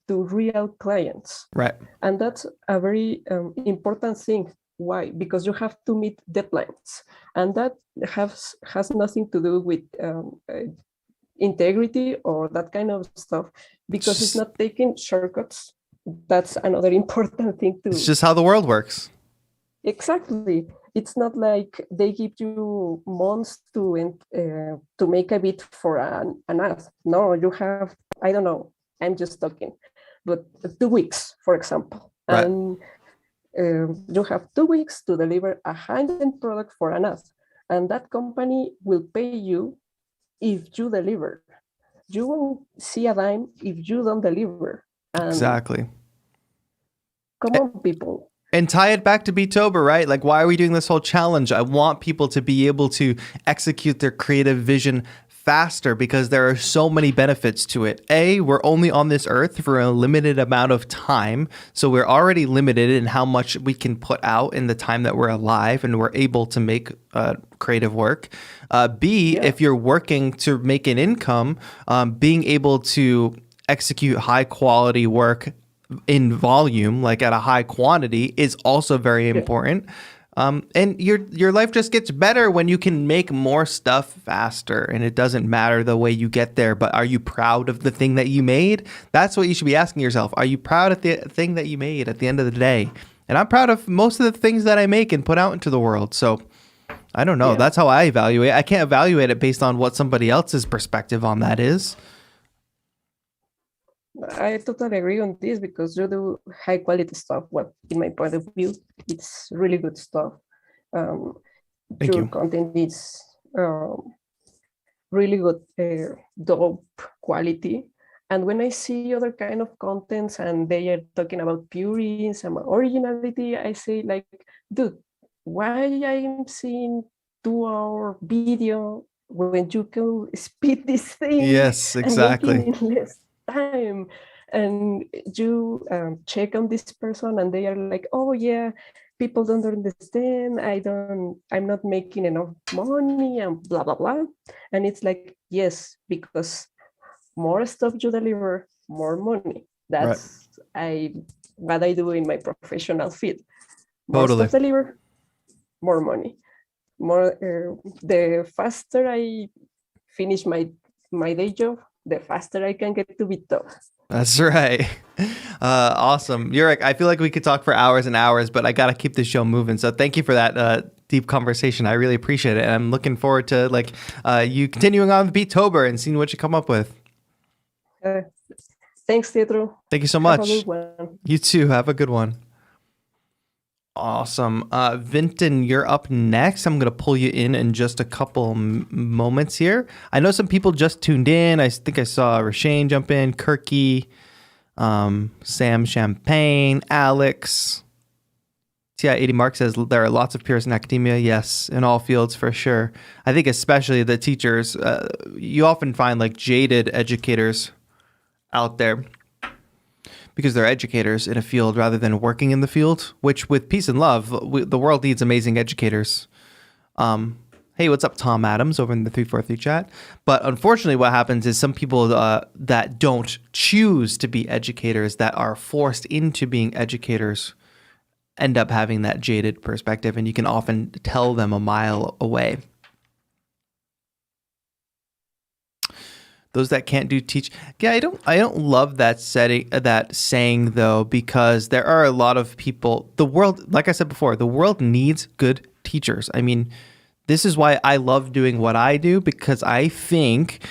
to real clients. Right. And that's a very important thing. Why? Because you have to meet deadlines, and that has nothing to do with integrity or that kind of stuff, because it's not taking shortcuts. That's another important thing too. It's just how the world works. Exactly. It's not like they give you months to make a beat for an ad. No, you have, I don't know, I'm just talking, but 2 weeks, for example. Right. And you have 2 weeks to deliver a high-end product for an ad. And that company will pay you if you deliver. You won't see a dime if you don't deliver. And exactly. Come on, people. And tie it back to Beatober, right? Like, why are we doing this whole challenge? I want people to be able to execute their creative vision faster because there are so many benefits to it. A, we're only on this earth for a limited amount of time. So we're already limited in how much we can put out in the time that we're alive and we're able to make creative work. B, if you're working to make an income, being able to execute high quality work in volume, like at a high quantity, is also very important. And your life just gets better when you can make more stuff faster, and it doesn't matter the way you get there, but are you proud of the thing that you made? That's what you should be asking yourself. Are you proud of the thing that you made at the end of the day? And I'm proud of most of the things that I make and put out into the world. So I don't know. That's how I evaluate. I can't evaluate it based on what somebody else's perspective on that is. I totally agree on this because you do high quality stuff. Well, in my point of view, it's really good stuff. Your content is really good, dope quality. And when I see other kind of contents and they are talking about purity and some originality, I say like, dude, why I'm seeing 2-hour video when you can speed this thing? Yes, exactly. And make it in less time, and you check on this person and they are like, oh yeah, people don't understand, I'm not making enough money and blah blah blah. And it's like, yes, because more stuff you deliver, more money. That's what I do in my professional field. More stuff deliver, more money. More the faster I finish my day job, the faster I can get to Beatober. That's right. Awesome. Jurek, I feel like we could talk for hours and hours, but I got to keep this show moving. So thank you for that deep conversation. I really appreciate it. And I'm looking forward to you continuing on with Beatober and seeing what you come up with. Thanks, TAETRO. Thank you so much. Have a good one. You too. Have a good one. Awesome. Vinton, you're up next. I'm going to pull you in just a couple moments here. I know some people just tuned in. I think I saw Rashane jump in, Kirky, Sam Champagne, Alex. TI-80 Mark says there are lots of peers in academia. Yes, in all fields for sure. I think especially the teachers. You often find like jaded educators out there, because they're educators in a field rather than working in the field, which with peace and love, the world needs amazing educators. Hey, what's up, Tom Adams over in the 343 chat? But unfortunately, what happens is some people that don't choose to be educators, that are forced into being educators, end up having that jaded perspective, and you can often tell them a mile away. Those that can't do teach. Yeah, I don't love that saying though, because there are a lot of people. The world, like I said before, the world needs good teachers. I mean, this is why I love doing what I do, because I think,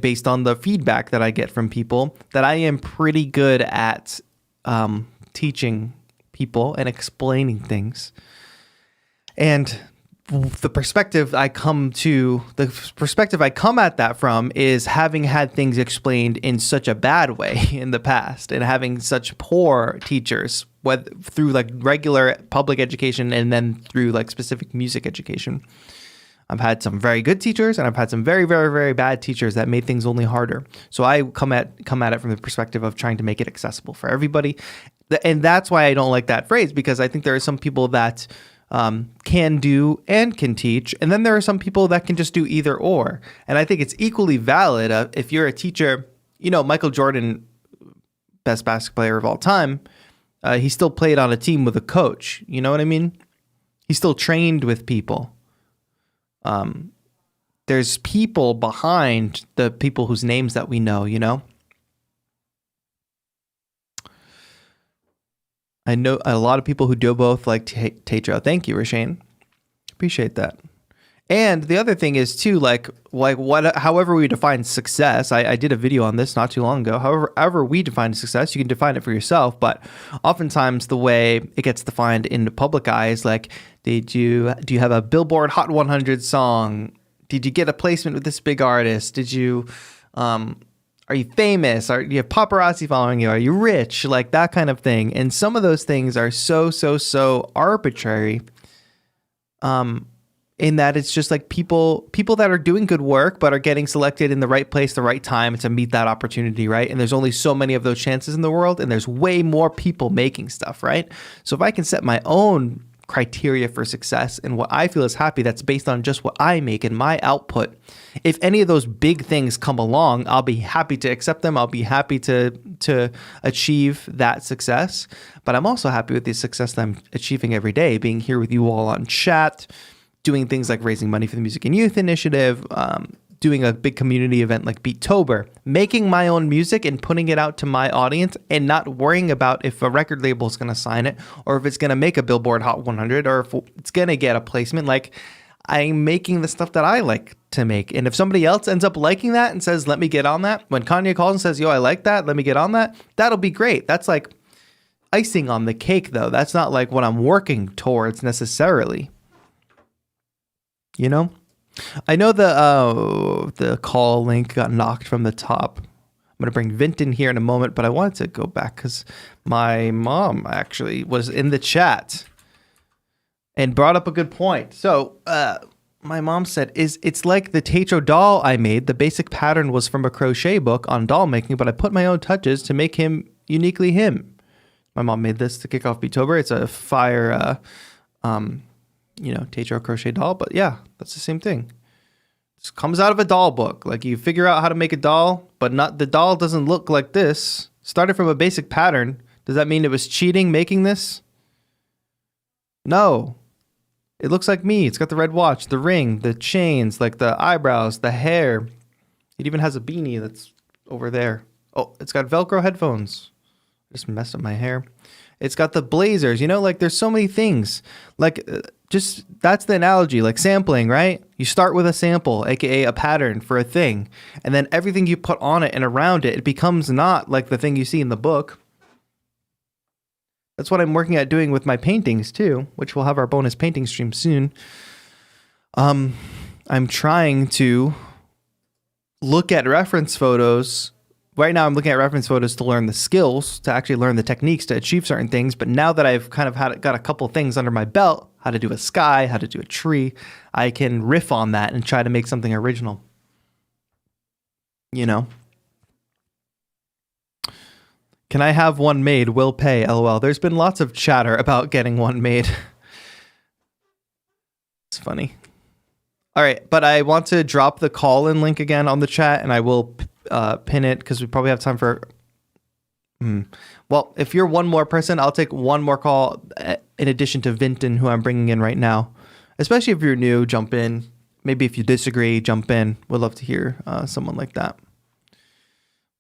based on the feedback that I get from people, that I am pretty good at teaching people and explaining things. And the perspective I come at that from is having had things explained in such a bad way in the past, and having such poor teachers, whether through like regular public education and then through like specific music education. I've had some very good teachers, and I've had some very, very, very bad teachers that made things only harder. So I come at it from the perspective of trying to make it accessible for everybody. And that's why I don't like that phrase, because I think there are some people that can do and can teach. And then there are some people that can just do either or. And I think it's equally valid if you're a teacher. Michael Jordan, best basketball player of all time, he still played on a team with a coach. You know what I mean? He still trained with people. There's people behind the people whose names that we know, I know a lot of people who do both, like TAETRO. Thank you, Rashane. Appreciate that. And the other thing is too, however we define success. I did a video on this not too long ago. However we define success, you can define it for yourself. But oftentimes the way it gets defined in the public eye is like, do you have a Billboard Hot 100 song? Did you get a placement with this big artist? Did you, are you famous? Do you have paparazzi following you? Are you rich? Like that kind of thing. And some of those things are so arbitrary. In that it's just like people that are doing good work but are getting selected in the right place, the right time to meet that opportunity, right? And there's only so many of those chances in the world, and there's way more people making stuff, right? So if I can set my own criteria for success and what I feel is happy, that's based on just what I make and my output. If any of those big things come along, I'll be happy to accept them. I'll be happy to achieve that success. But I'm also happy with the success that I'm achieving every day, being here with you all on chat, doing things like raising money for the Music and Youth Initiative, doing a big community event like Beattober, making my own music and putting it out to my audience and not worrying about if a record label is going to sign it or if it's going to make a Billboard Hot 100 or if it's going to get a placement. Like, I'm making the stuff that I like to make. And if somebody else ends up liking that and says, let me get on that, when Kanye calls and says, yo, I like that, let me get on that, that'll be great. That's like icing on the cake, though. That's not like what I'm working towards necessarily. I know the call link got knocked from the top. I'm going to bring Vint in here in a moment, but I wanted to go back because my mom actually was in the chat and brought up a good point. So my mom said, it's like the TAETRO doll I made. The basic pattern was from a crochet book on doll making, but I put my own touches to make him uniquely him. My mom made this to kick off Beattober. It's a fire TAETRO crochet doll, but yeah, that's the same thing. It comes out of a doll book. Like, you figure out how to make a doll, but not the doll doesn't look like this. Started from a basic pattern. Does that mean it was cheating making this? No. It looks like me. It's got the red watch, the ring, the chains, like the eyebrows, the hair. It even has a beanie that's over there. Oh, it's got Velcro headphones. Just messed up my hair. It's got the blazers, like there's so many things. Like, just that's the analogy, like sampling, right? You start with a sample, aka a pattern for a thing, and then everything you put on it and around it, it becomes not like the thing you see in the book. That's what I'm working at doing with my paintings too, which we'll have our bonus painting stream soon. I'm trying to look at reference photos. Right now I'm looking at reference photos to learn the skills, to actually learn the techniques to achieve certain things. But now that I've kind of got a couple things under my belt, how to do a sky, how to do a tree, I can riff on that and try to make something original. Can I have one made? Will pay, LOL. There's been lots of chatter about getting one made. It's funny. All right, but I want to drop the call-in link again on the chat, and I will pin it because we probably have time for... Well, if you're one more person, I'll take one more call in addition to Vinton, who I'm bringing in right now. Especially if you're new, jump in. Maybe if you disagree, jump in. Would love to hear someone like that.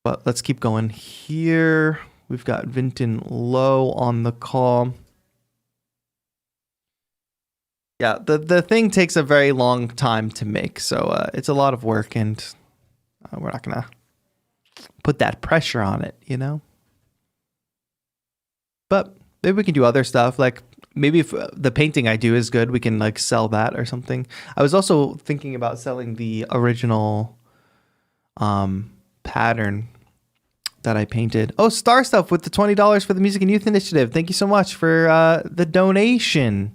But let's keep going here. We've got Vinton Low on the call. Yeah, the thing takes a very long time to make, so it's a lot of work, and we're not going to put that pressure on it, But maybe we can do other stuff, like maybe if the painting I do is good, we can like sell that or something. I was also thinking about selling the original pattern that I painted. Oh, Star Stuff with the $20 for the Music and Youth Initiative. Thank you so much for the donation.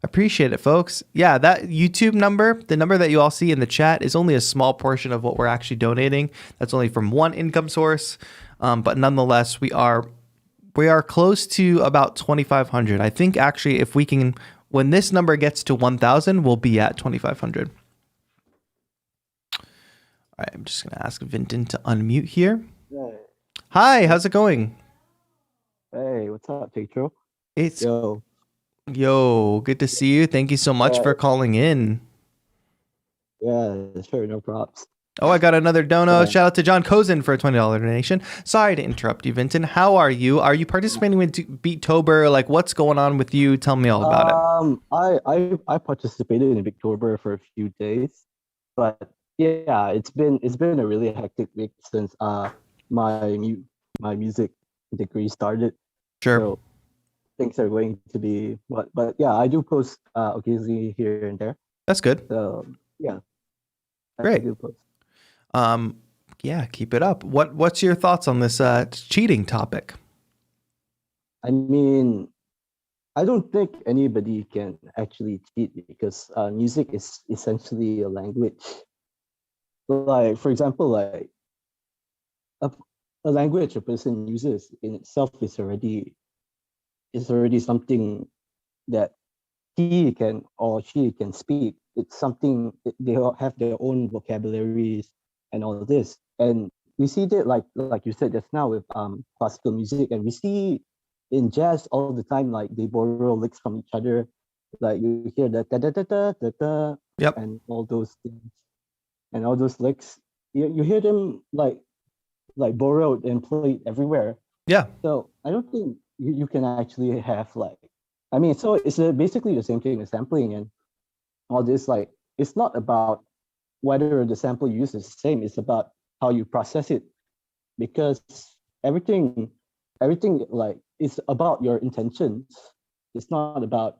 Appreciate it, folks. Yeah, that YouTube number, the number that you all see in the chat, is only a small portion of what we're actually donating. That's only from one income source. But nonetheless, we are close to about 2,500. I think actually if we can When this number gets to 1,000, we'll be at 2,500. All right, I'm just gonna ask Vinton to unmute here. Hey, Hi, how's it going? hey, what's up, TAETRO? It's Yo, yo, good to see you. Thank you so much for calling in. yeah, sure, no props. Oh, I got another dono. Yeah. Shout out to John Cozen for a $20 donation. Sorry to interrupt you, Vinton. How are you? Are you participating with Beattober? Like, what's going on with you? Tell me all about it. I participated in Victober for a few days, but yeah, it's been a really hectic week since my my music degree started. Sure. So things are going to be but yeah, I do post occasionally here and there. That's good. So yeah, I Great. do post. Yeah, keep it up. What's your thoughts on this cheating topic? I mean, I don't think anybody can actually cheat because music is essentially a language. Like, for example, like a language a person uses in itself is already something that he can or she can speak. It's something they all have their own vocabularies and all of this. And we see that like you said just now with classical music, and we see in jazz all the time, like they borrow licks from each other. Like you hear the da da da da da da Yep. and all those things and all those licks. You hear them like borrowed and played everywhere. Yeah. So I don't think you can actually have like, I mean, so it's basically the same thing as sampling and all this. Like, it's not about whether the sample you use is the same. It's about how you process it, because everything like it's about your intentions. It's not about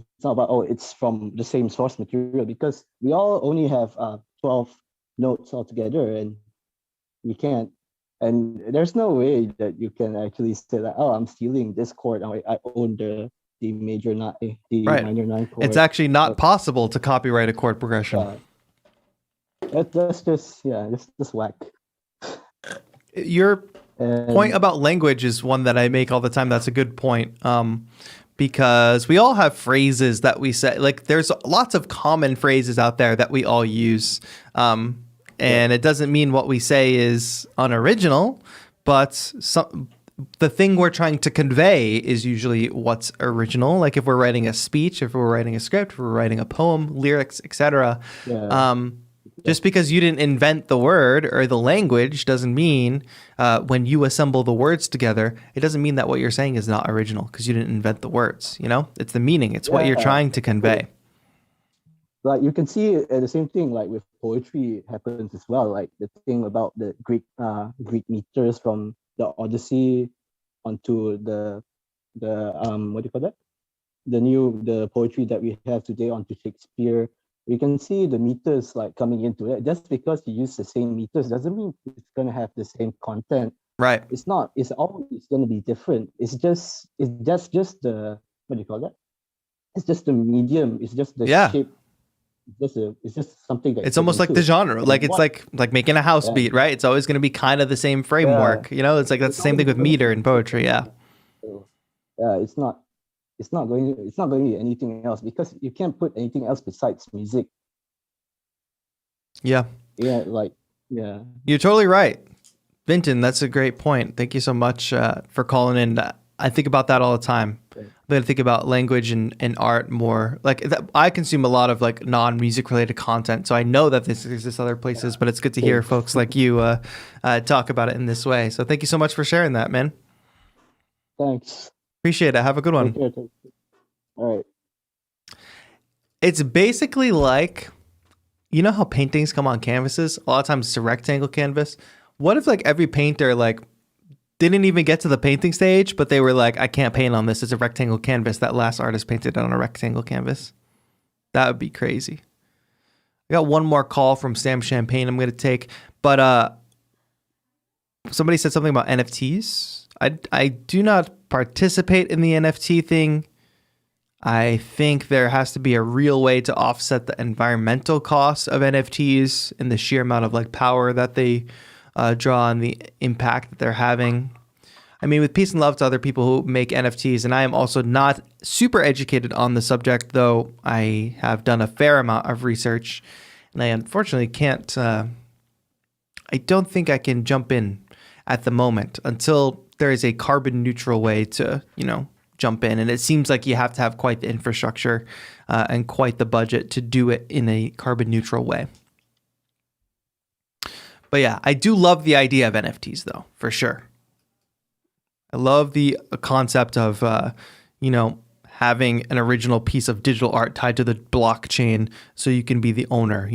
it's from the same source material, because we all only have 12 notes altogether, and we can't. And there's no way that you can actually say that, oh, I'm stealing this chord. I own the major 9, the Right. minor 9 chord. It's actually not possible to copyright a chord progression. That's just whack. Your And point about language is one that I make all the time. That's a good point. Because we all have phrases that we say. Like, there's lots of common phrases out there that we all use. And it doesn't mean what we say is unoriginal, but the thing we're trying to convey is usually what's original. Like if we're writing a speech, if we're writing a script, if we're writing a poem, lyrics, etc. Just because you didn't invent the word or the language doesn't mean when you assemble the words together, it doesn't mean that what you're saying is not original because you didn't invent the words. You know, it's the meaning. It's what you're trying to convey. Like you can see the same thing like with poetry happens as well. Like the thing about the Greek meters from the Odyssey onto the what do you call that? The poetry that we have today onto Shakespeare. We can see the meters like coming into it. Just because you use the same meters doesn't mean it's gonna have the same content. Right. It's not. It's always gonna be different. It's just the what do you call that? It's just the medium. It's just the shape. It's just something that it's almost like the genre. Like it's like making a house beat, right? It's always going to be kind of the same framework. You know, it's like that's the same thing with meter in poetry. Yeah. It's not going to be anything else, because you can't put anything else besides music. Yeah. Yeah. You're totally right, Vinton. That's a great point. Thank you so much for calling in. I think about that all the time. I'm going to think about language and art more. Like I consume a lot of like non-music related content, so I know that this exists other places. But it's good to hear folks like you talk about it in this way. So thank you so much for sharing that, man. Thanks. Appreciate it. Have a good one. All right. It's basically like, you know how paintings come on canvases? A lot of times it's a rectangle canvas. What if like every painter like didn't even get to the painting stage, but they were like, I can't paint on this. It's a rectangle canvas. That last artist painted on a rectangle canvas. That would be crazy. I got one more call from Sam Champagne I'm going to take, but somebody said something about NFTs. I do not participate in the NFT thing. I think there has to be a real way to offset the environmental costs of NFTs and the sheer amount of like power that they draw and the impact that they're having. I mean, with peace and love to other people who make NFTs, and I am also not super educated on the subject, though I have done a fair amount of research, and I unfortunately can't, I don't think I can jump in at the moment until there is a carbon neutral way to, jump in. And it seems like you have to have quite the infrastructure and quite the budget to do it in a carbon neutral way. But yeah, I do love the idea of NFTs though, for sure. I love the concept of, having an original piece of digital art tied to the blockchain so you can be the owner,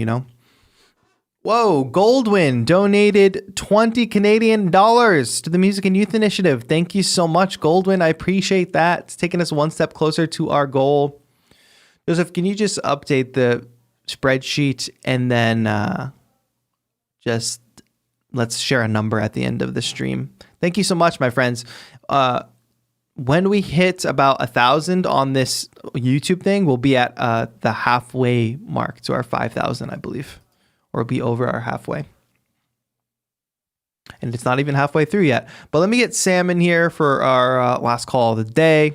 Whoa, Goldwyn donated 20 Canadian dollars to the Music and Youth Initiative. Thank you so much, Goldwyn. I appreciate that. It's taking us one step closer to our goal. Joseph, can you just update the spreadsheet and then just let's share a number at the end of the stream. Thank you so much, my friends. When we hit about 1,000 on this YouTube thing, we'll be at the halfway mark to our 5,000, I believe. Or be over our halfway. And it's not even halfway through yet. But let me get Sam in here for our last call of the day.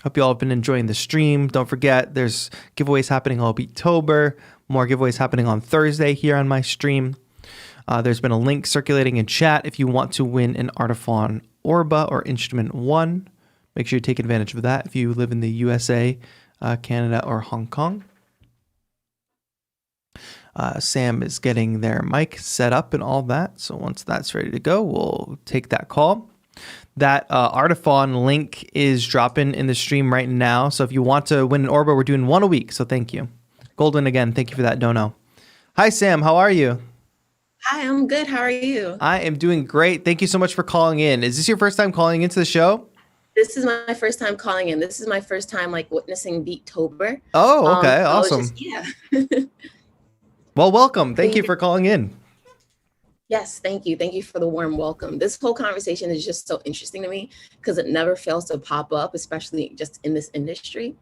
Hope you all have been enjoying the stream. Don't forget, there's giveaways happening all October. More giveaways happening on Thursday here on my stream. There's been a link circulating in chat if you want to win an Artiphon Orba or Instrument 1. Make sure you take advantage of that if you live in the USA, Canada, or Hong Kong. Sam is getting their mic set up and all that. So once that's ready to go, we'll take that call. That Artiphon link is dropping in the stream right now. So if you want to win an Orba, we're doing one a week. So thank you. Goldwyn, again, thank you for that dono. Hi, Sam. How are you? Hi, I'm good. How are you? I am doing great. Thank you so much for calling in. Is this your first time calling into the show? This is my first time calling in. This is my first time witnessing Beattober. Oh, okay. Awesome. Yeah. Well, welcome. Thank you for calling in. Yes, thank you. Thank you for the warm welcome. This whole conversation is just so interesting to me because it never fails to pop up, especially just in this industry.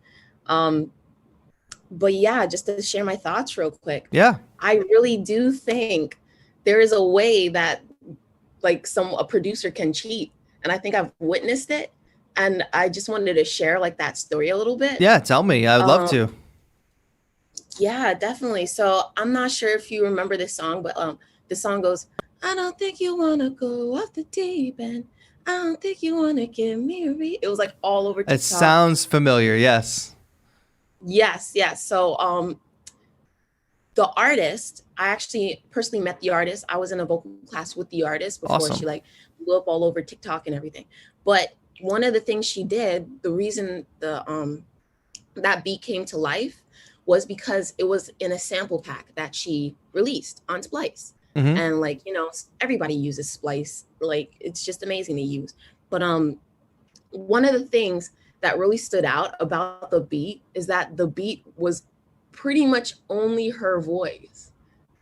But yeah, just to share my thoughts real quick. Yeah. I really do think there is a way that a producer can cheat. And I think I've witnessed it. And I just wanted to share that story a little bit. Yeah, tell me. I'd love to. Yeah, definitely. So I'm not sure if you remember this song, but the song goes, I don't think you want to go off the deep end. I don't think you want to give me a read. It was all over TikTok. It sounds familiar. Yes. Yes. So the artist, I actually personally met the artist. I was in a vocal class with the artist before Awesome. She blew up all over TikTok and everything. But one of the things she did, the reason that beat came to life was because it was in a sample pack that she released on Splice. Mm-hmm. And everybody uses Splice. It's just amazing to use. But one of the things that really stood out about the beat is that the beat was pretty much only her voice.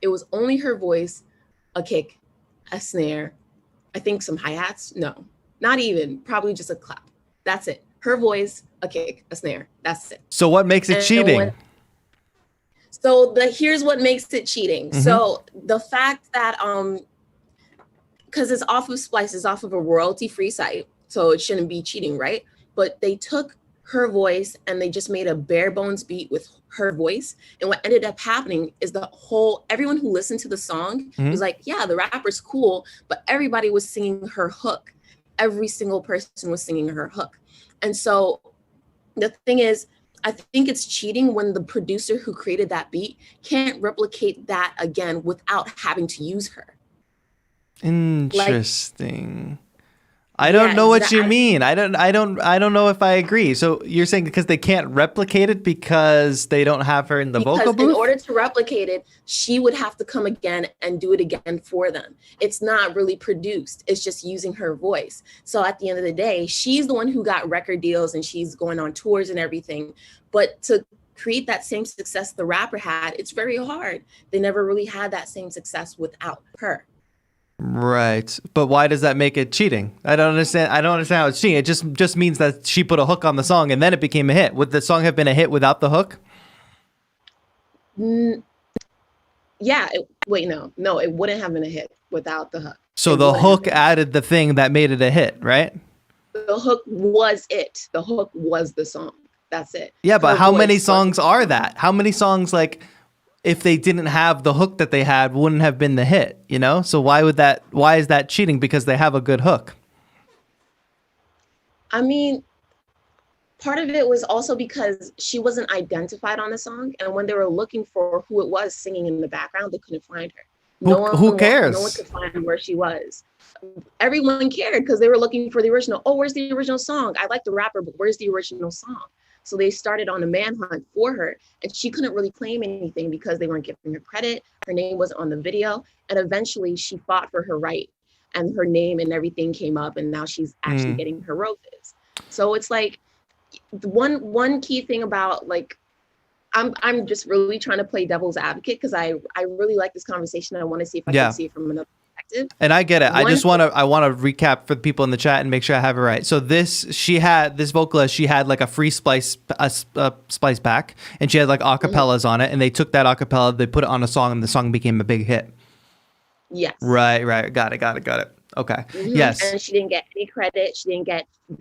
It was only her voice, a kick, a snare, I think some hi-hats. No, not even, probably just a clap. That's it. Her voice, a kick, a snare. That's it. So what makes it cheating? Here's what makes it cheating. Mm-hmm. So the fact that because it's off of Splice, it's off of a royalty-free site, so it shouldn't be cheating, right? But they took her voice and they just made a bare bones beat with her voice. And what ended up happening is everyone who listened to the song Mm-hmm. was like, yeah, the rapper's cool, but everybody was singing her hook. Every single person was singing her hook. And so the thing is, I think it's cheating when the producer who created that beat can't replicate that again without having to use her. Interesting. I don't know what you mean. I don't know if I agree. So you're saying because they can't replicate it because they don't have her in the vocal booth? In order to replicate it, she would have to come again and do it again for them. It's not really produced. It's just using her voice. So at the end of the day, she's the one who got record deals and she's going on tours and everything. But to create that same success the rapper had, it's very hard. They never really had that same success without her. Right. But why does that make it cheating? I don't understand how it's cheating. It just means that she put a hook on the song and then it became a hit. Would the song have been a hit without the hook? Yeah. No, it wouldn't have been a hit without the hook. So is the what hook happened. added the thing that made it a hit, right? The hook was it. The hook was the song. That's it. Yeah, but Her how many voice songs wasn't- are that? How many songs, like, if they didn't have the hook that they had, wouldn't have been the hit, you know? So why is that cheating? Because they have a good hook. I mean, part of it was also because she wasn't identified on the song, and when they were looking for who it was singing in the background, they couldn't find her. Who cares? No one could find where she was. Everyone cared because they were looking for the original. Oh, where's the original song? I like the rapper, but where's the original song? So they started on a manhunt for her, and she couldn't really claim anything because they weren't giving her credit. Her name wasn't on the video, and eventually she fought for her right, and her name and everything came up, and now she's actually getting her roses. So it's like one key thing about, like, I'm just really trying to play devil's advocate because I really like this conversation. I want to see if I can see it from another perspective. And I get it. I want to recap for the people in the chat and make sure I have it right. So this vocalist, she had like a free splice pack, and she had like acapellas on it, and they took that acapella, they put it on a song, and the song became a big hit. Yes. Right. Got it. Okay. Yes. And she didn't get any credit.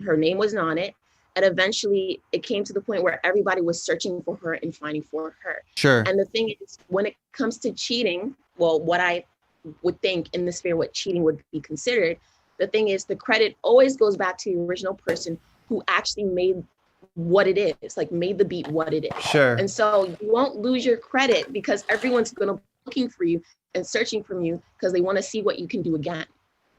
Her name wasn't on it. And eventually it came to the point where everybody was searching for her and finding for her. Sure. And the thing is, when it comes to cheating, well, what I would think in the sphere, what cheating would be considered, the thing is the credit always goes back to the original person who actually made what it is, like made the beat what it is. Sure. And so you won't lose your credit because everyone's going to be looking for you and searching from you because they want to see what you can do again.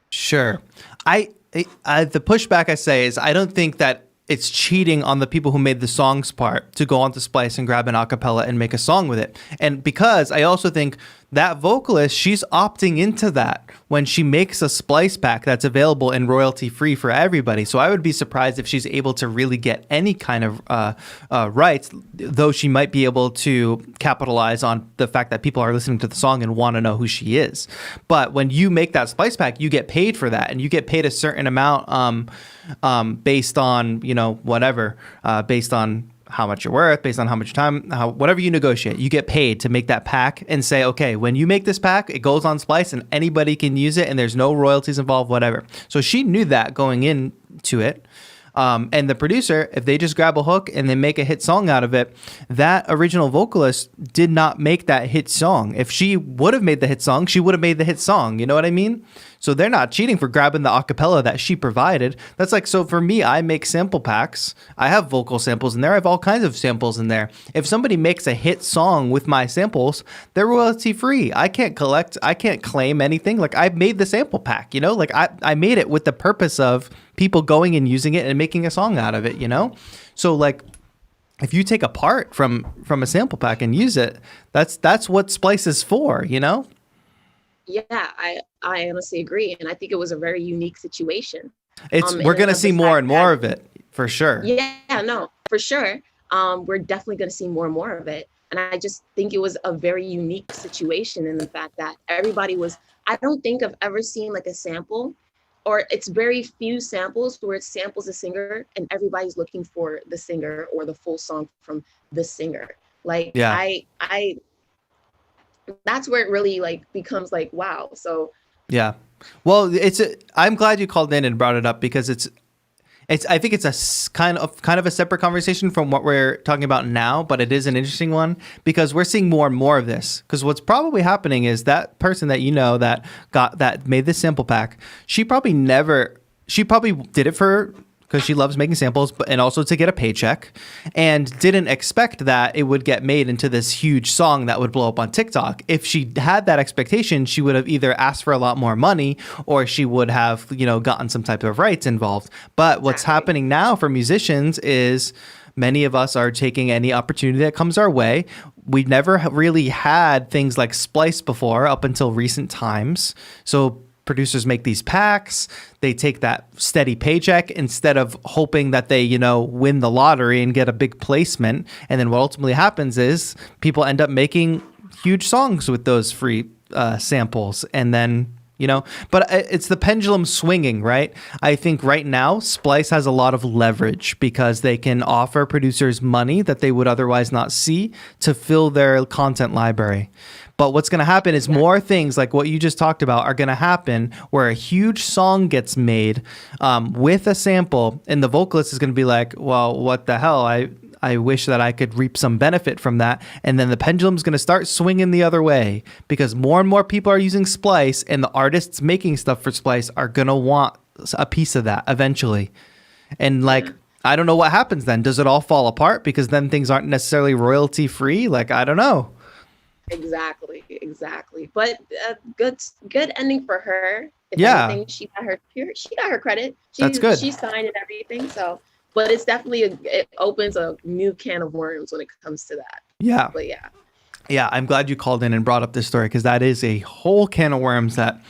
Sure. I the pushback I say is I don't think that it's cheating on the people who made the songs part to go onto Splice and grab an acapella and make a song with it. And because I also think that vocalist, she's opting into that when she makes a Splice pack that's available and royalty free for everybody. So I would be surprised if she's able to really get any kind of rights, though she might be able to capitalize on the fact that people are listening to the song and want to know who she is. But when you make that Splice pack, you get paid for that, and you get paid a certain amount based on, whatever, based on how much you're worth, based on how much time, whatever you negotiate, you get paid to make that pack and say, okay, when you make this pack, it goes on Splice and anybody can use it and there's no royalties involved, whatever. So she knew that going into it. And the producer, if they just grab a hook and they make a hit song out of it, that original vocalist did not make that hit song. If she would have made the hit song, she would have made the hit song. You know what I mean? So they're not cheating for grabbing the acapella that she provided. That's like, so for me, I make sample packs. I have vocal samples in there. I have all kinds of samples in there. If somebody makes a hit song with my samples, they're royalty free. I can't claim anything. Like, I made the sample pack, like I made it with the purpose of people going and using it and making a song out of it, So like, if you take a part from a sample pack and use it, that's what Splice is for, Yeah, I honestly agree. And I think it was a very unique situation. We're going to see more and more of it, for sure. Yeah, no, for sure. We're definitely going to see more and more of it. And I just think it was a very unique situation in the fact that I don't think I've ever seen like a sample, or it's very few samples where it samples a singer and everybody's looking for the singer or the full song from the singer. Like, yeah. I that's where it really like becomes like, wow. So yeah, well, I'm glad you called in and brought it up because I think it's a kind of a separate conversation from what we're talking about now, but it is an interesting one because we're seeing more and more of this. Because what's probably happening is that person that that made this sample pack, she probably did it because she loves making samples, and also to get a paycheck, and didn't expect that it would get made into this huge song that would blow up on TikTok. If she had that expectation, she would have either asked for a lot more money or she would have, gotten some type of rights involved. But what's happening now for musicians is many of us are taking any opportunity that comes our way. We've never really had things like Splice before up until recent times. So producers make these packs, they take that steady paycheck instead of hoping that they, win the lottery and get a big placement. And then what ultimately happens is people end up making huge songs with those free samples. And then, but it's the pendulum swinging, right? I think right now Splice has a lot of leverage because they can offer producers money that they would otherwise not see to fill their content library. But what's going to happen is more things like what you just talked about are going to happen where a huge song gets made with a sample, and the vocalist is going to be like, well, what the hell? I wish that I could reap some benefit from that. And then the pendulum's going to start swinging the other way because more and more people are using Splice, and the artists making stuff for Splice are going to want a piece of that eventually. And like, I don't know what happens then. Does it all fall apart because then things aren't necessarily royalty free? Like, I don't know. Exactly. But good ending for her. If anything, she got her credit. That's good. She signed and everything. So, but it's definitely it opens a new can of worms when it comes to that. Yeah. But yeah. Yeah, I'm glad you called in and brought up this story because that is a whole can of worms that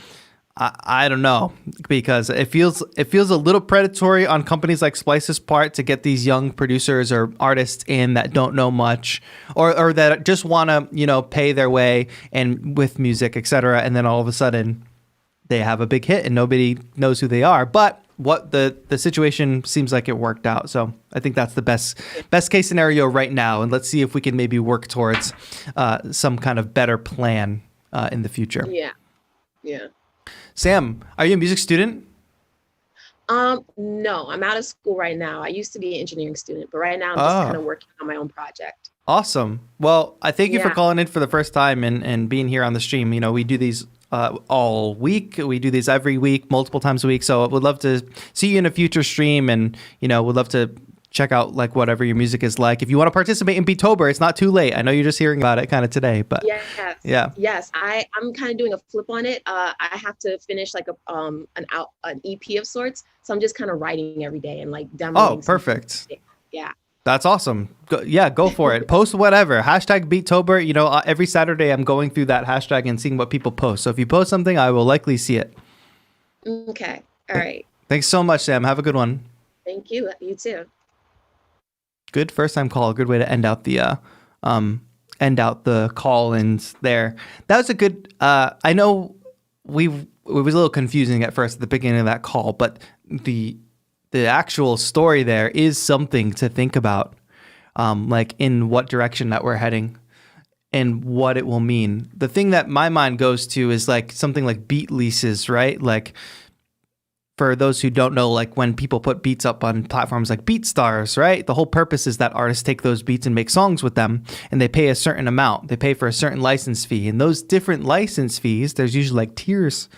I don't know, because it feels a little predatory on companies like Splice's part to get these young producers or artists in that don't know much or that just want to, you know, pay their way and with music, etc. And then all of a sudden they have a big hit and nobody knows who they are. But what the situation seems like it worked out. So I think that's the best case scenario right now. And let's see if we can maybe work towards some kind of better plan in the future. Yeah. Sam, are you a music student? No, I'm out of school right now. I used to be an engineering student, but right now I'm just kind of working on my own project. Awesome. Well, I thank you for calling in for the first time and being here on the stream. You know, we do these all week. We do these every week, multiple times a week. So I would love to see you in a future stream, and, you know, would love to check out like whatever your music is like. If you want to participate in Beattober, it's not too late. I know you're just hearing about it kind of today, but yes, I'm kind of doing a flip on it. I have to finish like an EP of sorts, so I'm just kind of writing every day and like demoing. Oh, perfect. Yeah. That's awesome. Go for it. Post whatever. Hashtag Beattober. You know, every Saturday I'm going through that hashtag and seeing what people post. So if you post something, I will likely see it. Okay. All right. Thanks so much, Sam. Have a good one. Thank you. You too. Good first time call. Good way to end out the call-ins there. That was a good. I know it was a little confusing at first at the beginning of that call, but the actual story there is something to think about, like in what direction that we're heading and what it will mean. The thing that my mind goes to is like something like beat leases, right? Like, for those who don't know, like when people put beats up on platforms like BeatStars, right? The whole purpose is that artists take those beats and make songs with them, and they pay a certain amount. They pay for a certain license fee. And those different license fees, there's usually like tiers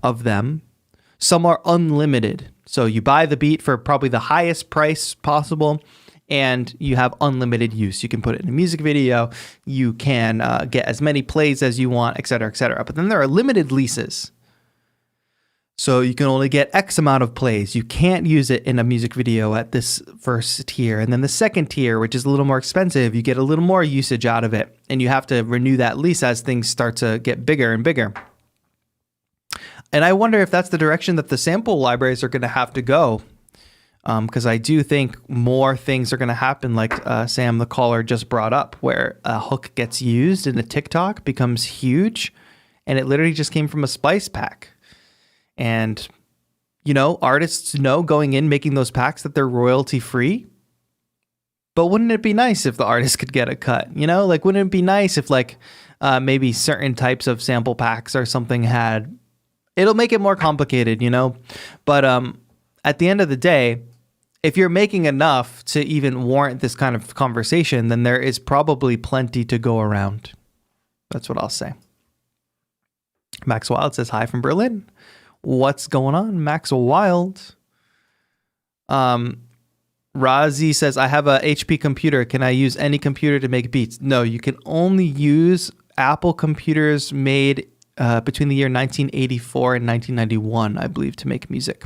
of them. Some are unlimited. So you buy the beat for probably the highest price possible, and you have unlimited use. You can put it in a music video. You can get as many plays as you want, et cetera, et cetera. But then there are limited leases. So you can only get X amount of plays. You can't use it in a music video at this first tier. And then the second tier, which is a little more expensive, you get a little more usage out of it. And you have to renew that lease as things start to get bigger and bigger. And I wonder if that's the direction that the sample libraries are going to have to go. Because I do think more things are going to happen, like Sam, the caller, just brought up, where a hook gets used and a TikTok becomes huge. And it literally just came from a Splice pack. And, you know, artists know going in making those packs that they're royalty free. But wouldn't it be nice if the artist could get a cut? You know, like, wouldn't it be nice if like maybe certain types of sample packs or something had, it'll make it more complicated, you know. But at the end of the day, if you're making enough to even warrant this kind of conversation, then there is probably plenty to go around. That's what I'll say. Max Wild says hi from Berlin. What's going on, Max Wild? Razi says, I have a HP computer. Can I use any computer to make beats? No, you can only use Apple computers made between the year 1984 and 1991, I believe, to make music.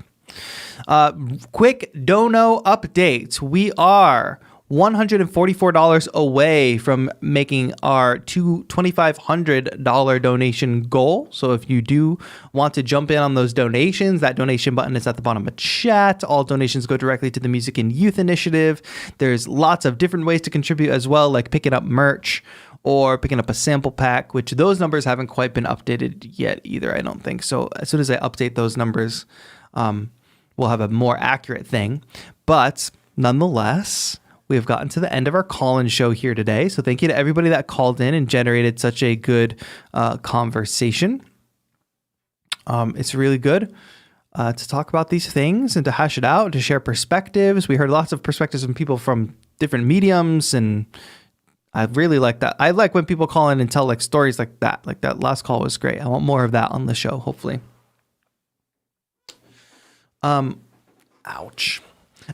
Quick dono update. We are $144 away from making our $2,500 donation goal. So if you do want to jump in on those donations, that donation button is at the bottom of chat. All donations go directly to the Music and Youth Initiative. There's lots of different ways to contribute as well, like picking up merch or picking up a sample pack, which those numbers haven't quite been updated yet either, I don't think. So as soon as I update those numbers, we'll have a more accurate thing. But nonetheless, we have gotten to the end of our call-in show here today. So thank you to everybody that called in and generated such a good conversation. It's really good to talk about these things and to hash it out, to share perspectives. We heard lots of perspectives from people from different mediums, and I really like that. I like when people call in and tell like stories like that. Like that last call was great. I want more of that on the show, hopefully. Ouch.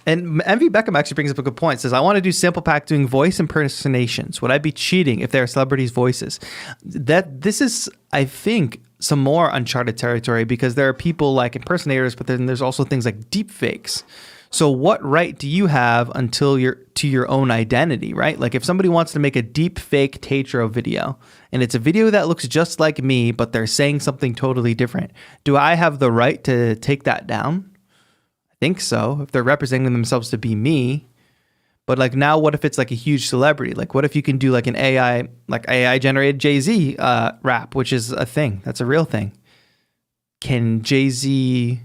And MV Beckham actually brings up a good point. Says, I want to do sample pack doing voice impersonations. Would I be cheating if they're celebrities' voices? This is, I think, some more uncharted territory, because there are people like impersonators, but then there's also things like deep fakes. So what right do you have until you're to your own identity, right? Like if somebody wants to make a deep fake TAETRO video and it's a video that looks just like me, but they're saying something totally different, do I have the right to take that down? Think so, if they're representing themselves to be me. But like now, what if it's like a huge celebrity? Like what if you can do like an AI generated Jay-Z rap, which is a thing, that's a real thing. Can Jay-Z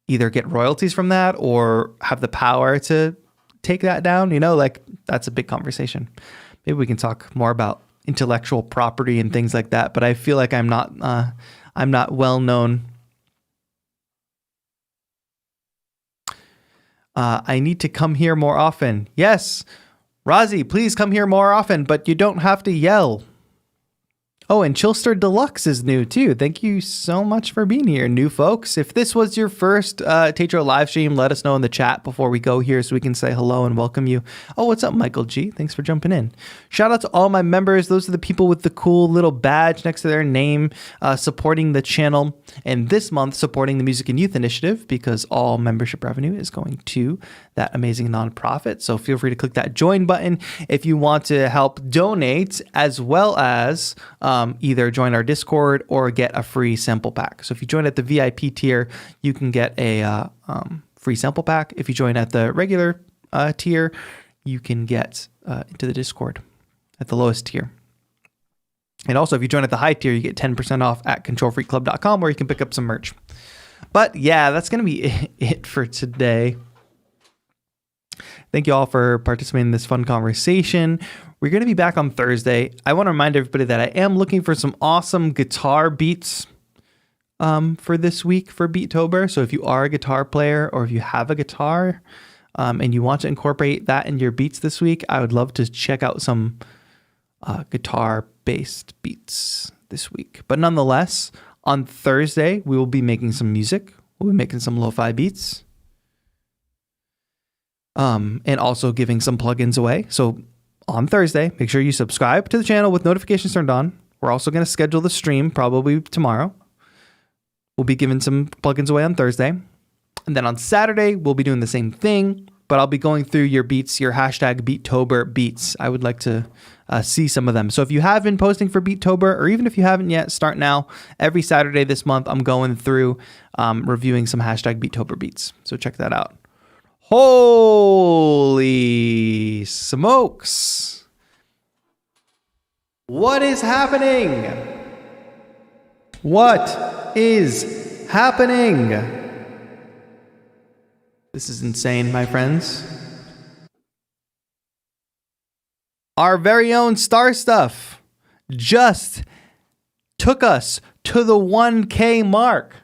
either get royalties from that or have the power to take that down? You know, like that's a big conversation. Maybe we can talk more about intellectual property and things like that, but I feel like I'm not well known. I need to come here more often. Yes, Rozzy, please come here more often, but you don't have to yell. Oh, and Chillster Deluxe is new too. Thank you so much for being here, new folks. If this was your first TAETRO live stream, let us know in the chat before we go here so we can say hello and welcome you. Oh, what's up, Michael G? Thanks for jumping in. Shout out to all my members. Those are the people with the cool little badge next to their name supporting the channel. And this month, supporting the Music and Youth Initiative, because all membership revenue is going to that amazing nonprofit. So feel free to click that join button if you want to help donate, as well as either join our Discord or get a free sample pack. So if you join at the VIP tier, you can get a free sample pack. If you join at the regular tier, you can get into the Discord at the lowest tier. And also, if you join at the high tier, you get 10% off at controlfreakclub.com, where you can pick up some merch. But yeah, that's going to be it for today. Thank you all for participating in this fun conversation. We're going to be back on Thursday. I want to remind everybody that I am looking for some awesome guitar beats for this week for Beattober. So if you are a guitar player, or if you have a guitar and you want to incorporate that in your beats this week, I would love to check out some guitar-based beats this week. But nonetheless, on Thursday, we will be making some music. We'll be making some lo-fi beats. And also giving some plugins away. So on Thursday, make sure you subscribe to the channel with notifications turned on. We're also going to schedule the stream probably tomorrow. We'll be giving some plugins away on Thursday. And then on Saturday, we'll be doing the same thing, but I'll be going through your beats, your hashtag Beattober beats. I would like to see some of them. So if you have been posting for Beattober, or even if you haven't yet, start now. Every Saturday this month, I'm going through reviewing some hashtag Beattober beats. So check that out. Holy smokes. What is happening? What is happening? This is insane, my friends. Our very own Star Stuff just took us to the 1K mark.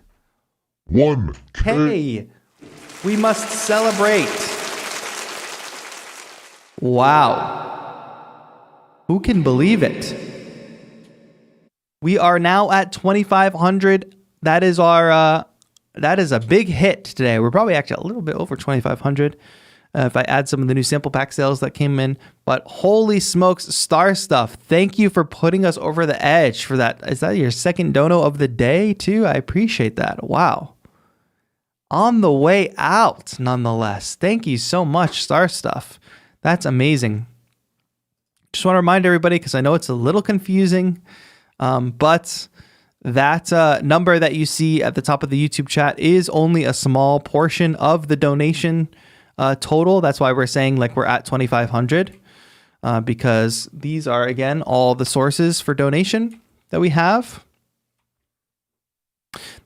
1K. Hey, we must celebrate. Wow. Who can believe it? We are now at 2,500. That is our that is a big hit today. We're probably actually a little bit over 2,500 if I add some of the new sample pack sales that came in. But holy smokes, Star Stuff, thank you for putting us over the edge for that. Is that your second dono of the day too? I appreciate that. Wow. On the way out, nonetheless. Thank you so much, Star Stuff. That's amazing. Just want to remind everybody, because I know it's a little confusing, but that number that you see at the top of the YouTube chat is only a small portion of the donation total. That's why we're saying like we're at 2,500, because these are, again, all the sources for donation that we have.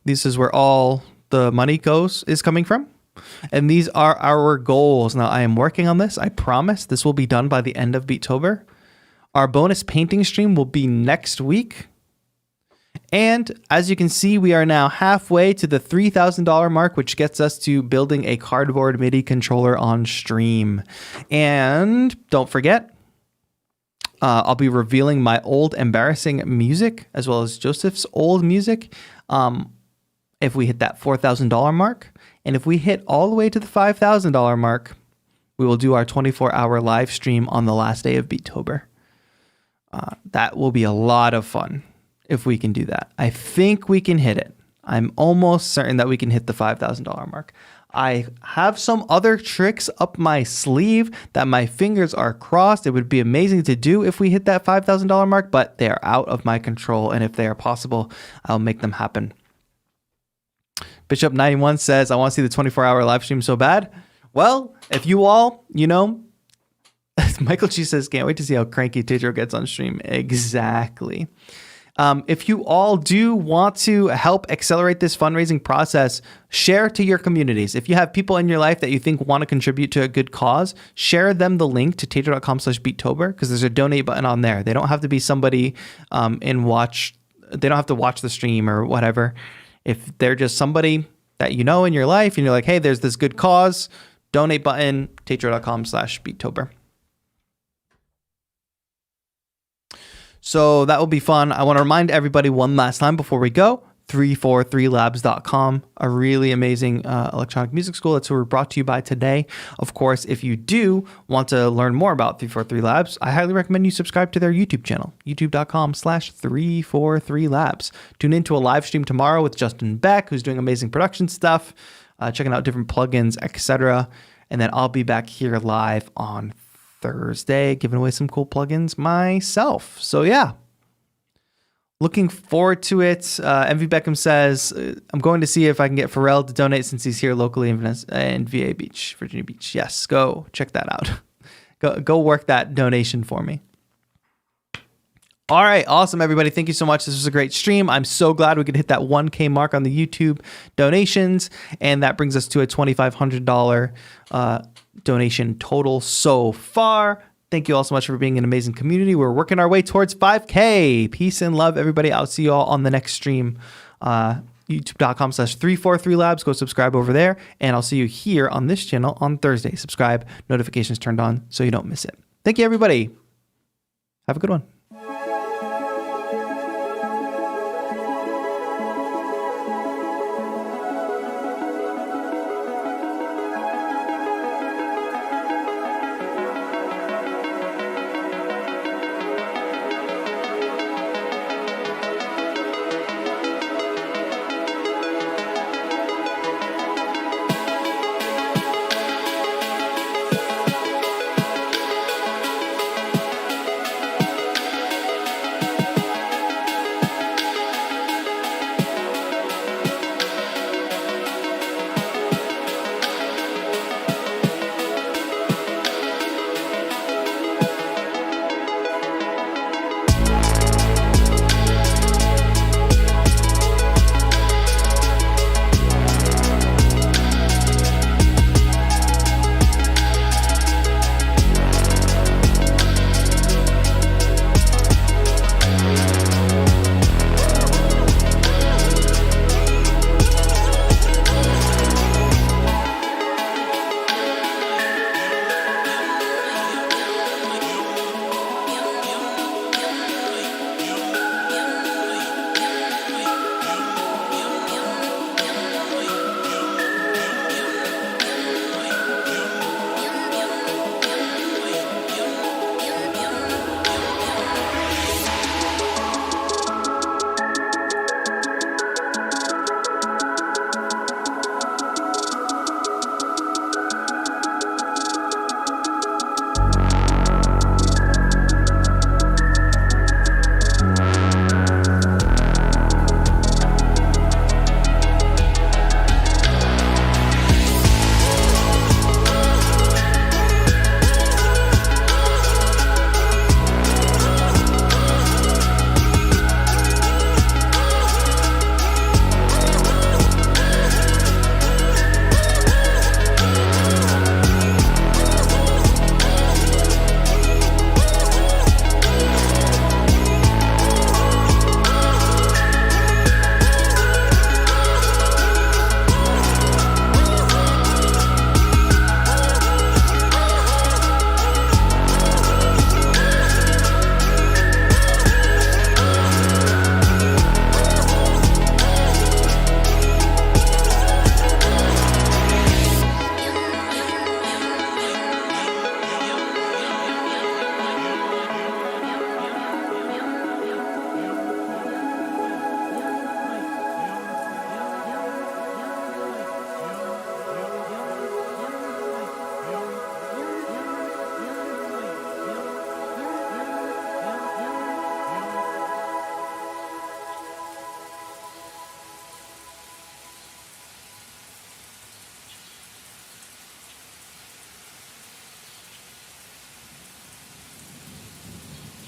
This is where all the money is coming from. And these are our goals. Now, I am working on this. I promise this will be done by the end of Beattober. Our bonus painting stream will be next week. And as you can see, we are now halfway to the $3,000 mark, which gets us to building a cardboard MIDI controller on stream. And don't forget, I'll be revealing my old embarrassing music as well as Joseph's old music if we hit that $4,000 mark. And if we hit all the way to the $5,000 mark, we will do our 24-hour live stream on the last day of Beattober. That will be a lot of fun if we can do that. I think we can hit it. I'm almost certain that we can hit the $5,000 mark. I have some other tricks up my sleeve that my fingers are crossed. It would be amazing to do if we hit that $5,000 mark, but they are out of my control. And if they are possible, I'll make them happen. Bishop91 says, I want to see the 24-hour live stream so bad. Well, if you all, Michael G says, can't wait to see how cranky TAETRO gets on stream. Exactly. If you all do want to help accelerate this fundraising process, share to your communities. If you have people in your life that you think want to contribute to a good cause, share them the link to taetro.com/Beattober, because there's a donate button on there. They don't have to be somebody they don't have to watch the stream or whatever. If they're just somebody that you know in your life and you're like, hey, there's this good cause, donate button, taetro.com/Beattober. So that will be fun. I want to remind everybody one last time before we go, 343labs.com, a really amazing electronic music school. That's who we're brought to you by today. Of course, if you do want to learn more about 343 Labs, I highly recommend you subscribe to their YouTube channel, youtube.com/343labs. Tune into a live stream tomorrow with Justin Beck, who's doing amazing production stuff, checking out different plugins, etc. And then I'll be back here live on Thursday, giving away some cool plugins myself. So yeah, looking forward to it. MV Beckham says, I'm going to see if I can get Pharrell to donate since he's here locally in VA Beach, Virginia Beach. Yes, go check that out. Go work that donation for me. All right, awesome, everybody. Thank you so much. This was a great stream. I'm so glad we could hit that 1K mark on the YouTube donations, and that brings us to a $2,500 donation total so far. Thank you all so much for being an amazing community. We're working our way towards 5K. Peace and love, everybody. I'll see you all on the next stream. YouTube.com/343labs. Go subscribe over there, and I'll see you here on this channel on Thursday. Subscribe, notifications turned on so you don't miss it. Thank you, everybody. Have a good one.